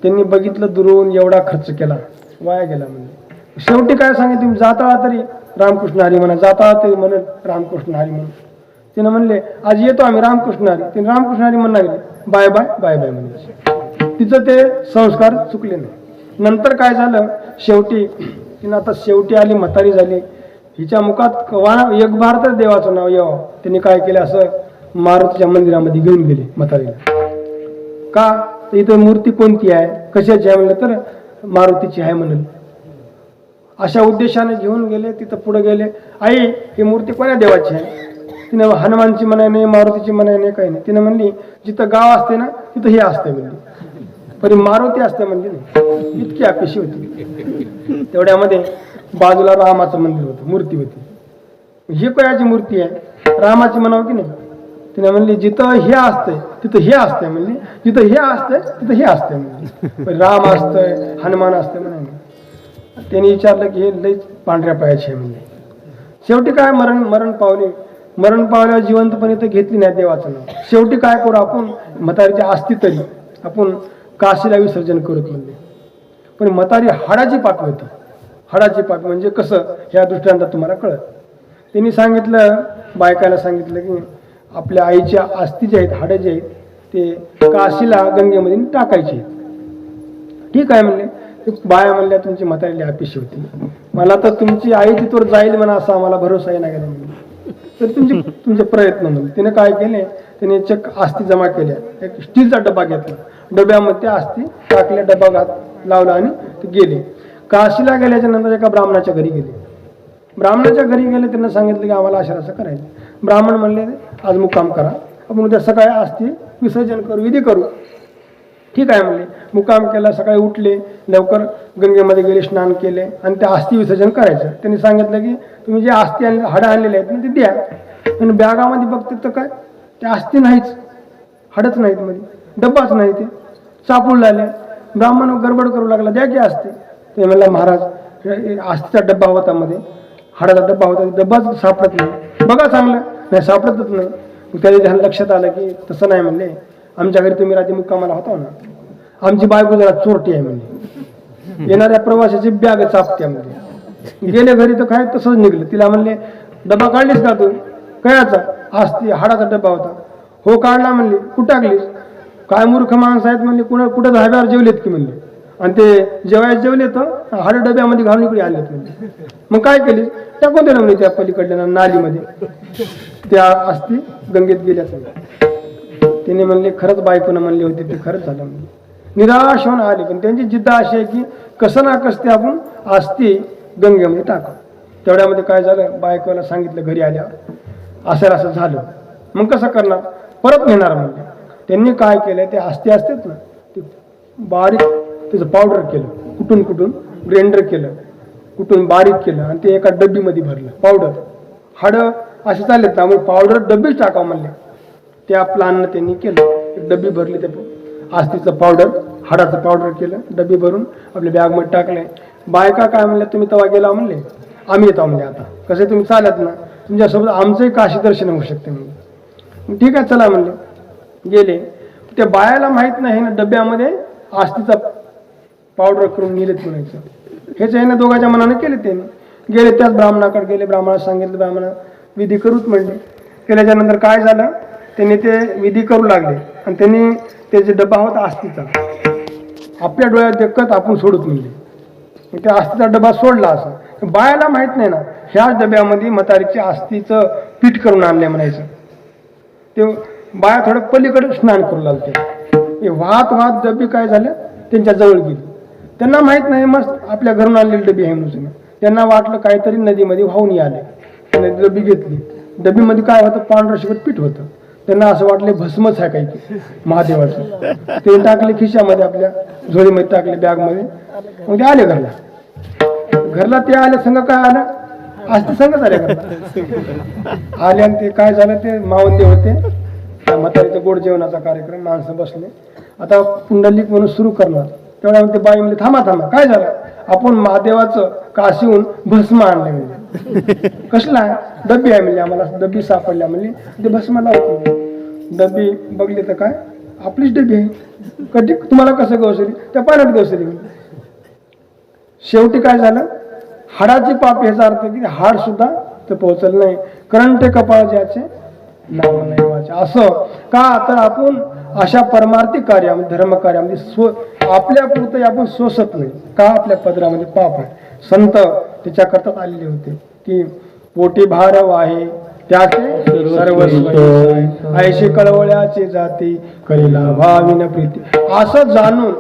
त्यांनी बघितलं दुरून, एवढा खर्च केला वाया गेला. म्हणजे शेवटी काय सांगितलं, तुम्ही जाता तरी रामकृष्ण हरी म्हणा, जाता तरी म्हणत रामकृष्ण हरी म्हणून. तिनं म्हणले आज येतो आम्ही रामकृष्ण हरी. तिने रामकृष्ण हरी म्हणणार गेले, बाय बाय बाय बाय म्हणायचे. तिचं ते संस्कार चुकले नाही. नंतर काय झालं, शेवटी तिनं आता शेवटी आली, म्हातारी झाली, हिच्या मुखात एक बार तर देवाचं नाव यावं. त्यांनी काय केलं, असं मारुतीच्या मंदिरामध्ये घेऊन गेले म्हातारीला. का, तर इथं मूर्ती कोणती आहे, कशाची आहे म्हणलं तर मारुतीची आहे म्हणून. अशा उद्देशाने घेऊन गेले. तिथं पुढे गेले, आई ही मूर्ती कोण्या देवाची आहे. तिनं हनुमानची म्हणाय नाही, मारुतीची म्हणाय नाही, काही नाही. तिनं म्हणली जिथं गाव असते ना तिथं हे असते म्हणली, पण मारुती असते म्हणली नाही. इतकी अपेशी होती. तेवढ्यामध्ये बाजूला रामाचं मंदिर होतं, मूर्ती होती. ही कोणाची मूर्ती आहे, रामाची म्हणावं की नाही. तिने म्हणली जिथं हे असतंय तिथं हे असतंय म्हणली, जिथं हे असतंय तिथं हे असतंय म्हणली. राम असतंय, हनुमान असतंय म्हणे. त्यांनी विचारलं की हे लईच पांढऱ्या पायाचे आहे म्हणजे. शेवटी काय मरण पावले. मरण पावल्यावर जिवंतपणे तर घेतली नाही देवाचं नाव. शेवटी काय करू आपण, म्हातारीची आस्ती तरी आपण काशीला विसर्जन करत म्हणले. पण म्हातारी हाडाची पापी होती. हाडाची पापी म्हणजे कसं, ह्या दृष्टांतात तुम्हाला कळत. त्यांनी सांगितलं, बायकाला सांगितलं की आपल्या आईच्या आस्ती जे आहेत, हाडं जे आहेत ते काशीला गंगेमध्ये टाकायचे. ठीक आहे म्हणले. बाया म्हणल्या तुमची म्हातारीला अपेक्षा होती, मला तर तुमची आई तिथवर जाईल म्हणा असा आम्हाला भरोसा आहे ना गेला म्हणले. तर तुमचे प्रयत्न म्हणले. तिने काय केले, तिने चक आस्ती जमा केल्या. एक स्टीलचा डबा घेतला, डब्यामध्ये आस्ती टाकल्या, डबा लावला आणि ते गेले. काशीला गेल्याच्या नंतर एका ब्राह्मणाच्या घरी गेले. ब्राह्मणाच्या घरी गेले, त्यांना सांगितलं की आम्हाला असं करायचं. ब्राह्मण म्हणले आज मुक्काम करा, आपण उद्या सकाळी आस्ती विसर्जन करू, विधी करू. ठीक आहे म्हणले. मुक्काम केला, सकाळी उठले, लवकर गंगेमध्ये गेले, स्नान केले आणि ते आस्ती विसर्जन करायचं. त्यांनी सांगितलं की तुम्ही जे आस्ती हाडं आणलेले आहेत ना ते द्या. आणि बॅगामध्ये बघते तर काय ते आस्ती नाहीच, हाडच नाहीत मध्ये, डब्बाच नाही, ते चापून लागले. ब्राह्मण गडबड करू लागला, द्या की आस्ती. ते म्हणला महाराज आस्तीचा डब्बा होता मध्ये, हाडाचा डब्बा होता, डब्बाच सापडत नाही, बघा चांगलं. नाही सापडतच नाही. त्याच्या ध्यान लक्षात आलं की तसं नाही म्हणले, आमच्या घरी तुम्ही रात्री मुक्कामाला होता ना, आमची बायको जरा चोरटी आहे म्हणजे, येणाऱ्या प्रवाशाची बॅग चापते म्हणजे. गेले घरी तर काय तसंच निघलं. तिला म्हणले डबा काढलीस का तू, कयाचा, आस्ती हाडाचा डबा होता. हो काढला म्हणली. कुठं टाकलीस, काय मूर्ख माणसं आहेत म्हणले, कुठं धाब्यावर जेवलेत की म्हणले. आणि ते जेवायला जेवले तर हाड डब्यामध्ये घालून इकडे आले म्हणजे. मग काय केले, टाकून दिलं म्हणजे त्या पलीकडल्या नालीमध्ये, त्या अस्थी गंगेत गेल्या सगळ्या. त्याने म्हणले खरंच बायकोनं म्हणले होते ते खरंच झालं म्हणजे. निराश होऊन आले, पण त्यांची जिद्द अशी आहे की कसं ना कसं ते आपण अस्थी गंगेमध्ये टाका. तेवढ्यामध्ये काय झालं, बायकोला सांगितलं घरी आल्यावर असं असं झालं. मग कसं करणार, परत नेणार म्हणजे. त्यांनी काय केलं, ते अस्थी असतात ना ते बारीक त्याचं पावडर केलं, कुठून ग्राइंडर केलं, कुठून बारीक केलं आणि ते एका डब्बीमध्ये भरलं पावडर. हाडं असे चालले त्यामुळे पावडर डब्बीच टाकावं म्हणले. त्या प्लॅननं त्यांनी केलं, डब्बी भरली त्या अस्थीचं पावडर, हाडाचं पावडर केलं, डब्बी भरून आपल्या बॅगमध्ये टाकले. बायका काय म्हणल्या, तुम्ही तेव्हा गेला म्हणले, आम्ही येतो म्हणजे आता कसे तुम्ही चालत ना, तुमच्यासोबत आमचंही काशी दर्शन होऊ शकते म्हणजे. ठीक आहे चला म्हणले, गेले. त्या बायाला माहीत नाही ना डब्यामध्ये अस्थीचा पावडर करून नेलेत म्हणायचं. हेच आहे ना दोघांच्या मनाने केले. त्यांनी गेले, त्याच ब्राह्मणाकडे गेले, ब्राह्मणाला सांगितलं, ब्राह्मणा विधी करूच म्हणले. केल्याच्या नंतर काय झालं, त्यांनी ते विधी करू लागले आणि त्यांनी त्याचे डबा होता अस्थीचा, आपल्या डोळ्यात देखत आपण सोडत म्हणले. त्या अस्थीचा डबा सोडला. असं बायाला माहित नाही ना, ह्याच डब्यामध्ये म्हातारीच्या अस्थीचं पीठ करून आणले म्हणायचं. ते बाया थोडं पलीकडे स्नान करू लागते. वाहत डबी काय झालं, त्यांच्या जवळ गेली. त्यांना माहित नाही मस्त आपल्या घरून आणलेली डबी आहे म्हणून. त्यांना वाटलं काहीतरी नदीमध्ये वाहून आले. त्याने डबी घेतली, डबीमध्ये काय होतं, पांढरं शिकट पीठ होतं. त्यांना असं वाटलं भस्मच आहे काही महादेवाचं. ते टाकले खिशामध्ये, आपल्या झोळीमध्ये टाकले, बॅगमध्ये. मग ते आले घरला ते आले, संघ काय आलं, आज ते संघच आले घरला. आले आणि ते काय झालं, ते मावंदे होते, त्या म्हातारीचं गोड जेवणाचा कार्यक्रम, माणसं बसले. आता पुंडलिक म्हणून सुरू करणार. तेवढ्यामध्ये बाई म्हणजे थांबा काय झालं, आपण महादेवाचं काशीहून भस्म आणलं म्हणजे. कसला डब्बी आहे म्हणजे, आम्हाला डब्बी सापडल्या म्हणजे. ते भस्माला होती डब्बी, बघली तर काय आपलीच डब्बी आहे. कधी तुम्हाला कसं गवसली, त्या पाण्यात गवसली म्हणजे. शेवटी काय झालं, हाडाची पाप, याचा अर्थ की हाड सुद्धा ते पोहोचलं नाही. करंटे कपाळ ज्याचे नाव नाही वाचे. असं का, तर आपण अशा परमार्थिक कार्यामध्ये, धर्म कार्यामध्ये आपल्या पुरतं आपण सोसत नाही का, आपल्या पदरामध्ये पाप आहे. संत त्याच्या करतात आलेले होते की पोटी भारव आहे त्याचे सर्वस्व, ऐशी कळवळ्याचे जाती करीला भाविन प्रीती. असं जाणून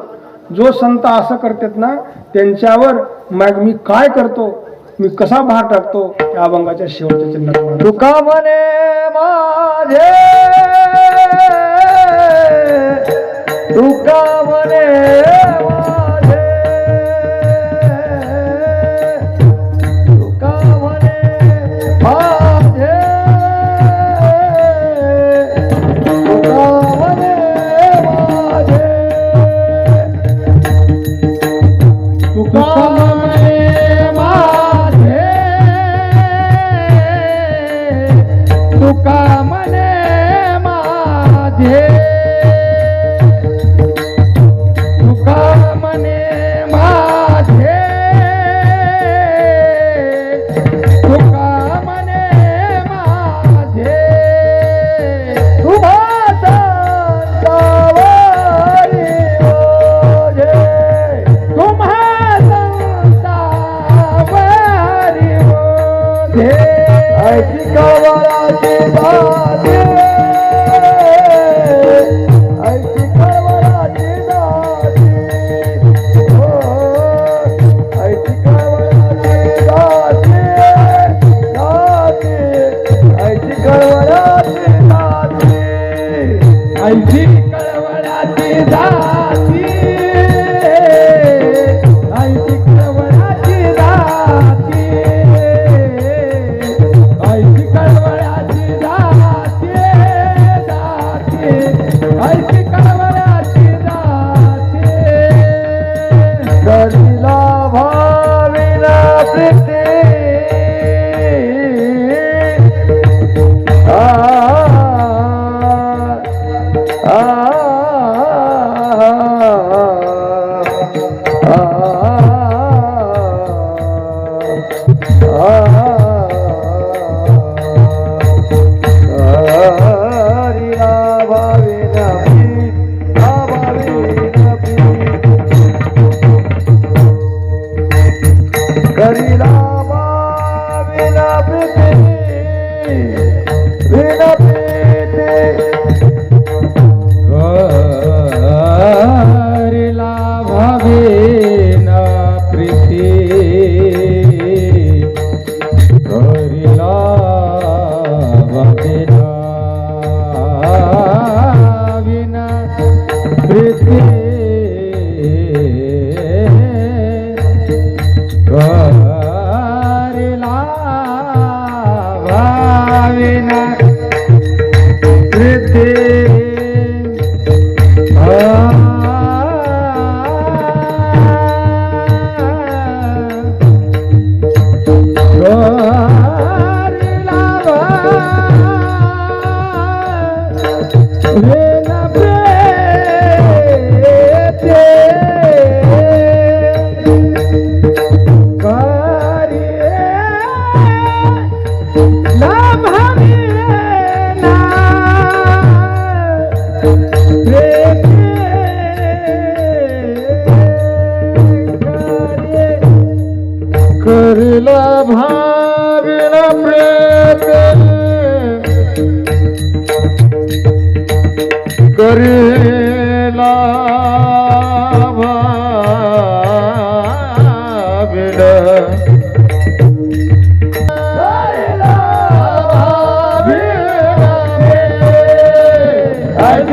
जो संत असं करतात ना, त्यांच्यावर मग मी काय करतो, मी कसा भार टाकतो, त्या अभंगाच्या शेवटच्या चिन्हात तुका म्हणे माझे, तुका म्हणे माझे, तुका म्हणे माझे, तुका म्हणे माझे, तुका म्हणे माझे, तुका म्हणे माझे, तुका म्हणे माझे, तुका म्हणे माझे, तुम्हा संतावरी ओझे, तुम्हा संतावरी ओझे, ऐशी कळवळाची दाते, ऐशी कळवळाची दाते, हो ऐशी कळवळाची दाते, दाते, ऐशी कळवळाची दाते, ऐशी कळवळाची दाते, ऐशी कळवळाची दाते, ऐशी कळवळाची दाते, दाते, ऐशी कळवळाची दाते, करीला भाविना प्रीती, आ आ हरिला भाविना प्रीती, भाविना प्रीती. करीला विना प्रीती विना प्रीती करीला भावेना प्रीती करीला भावेना विना प्रीती करीला भावेना प्रीती करला भाविना प्रेत करला भाविना I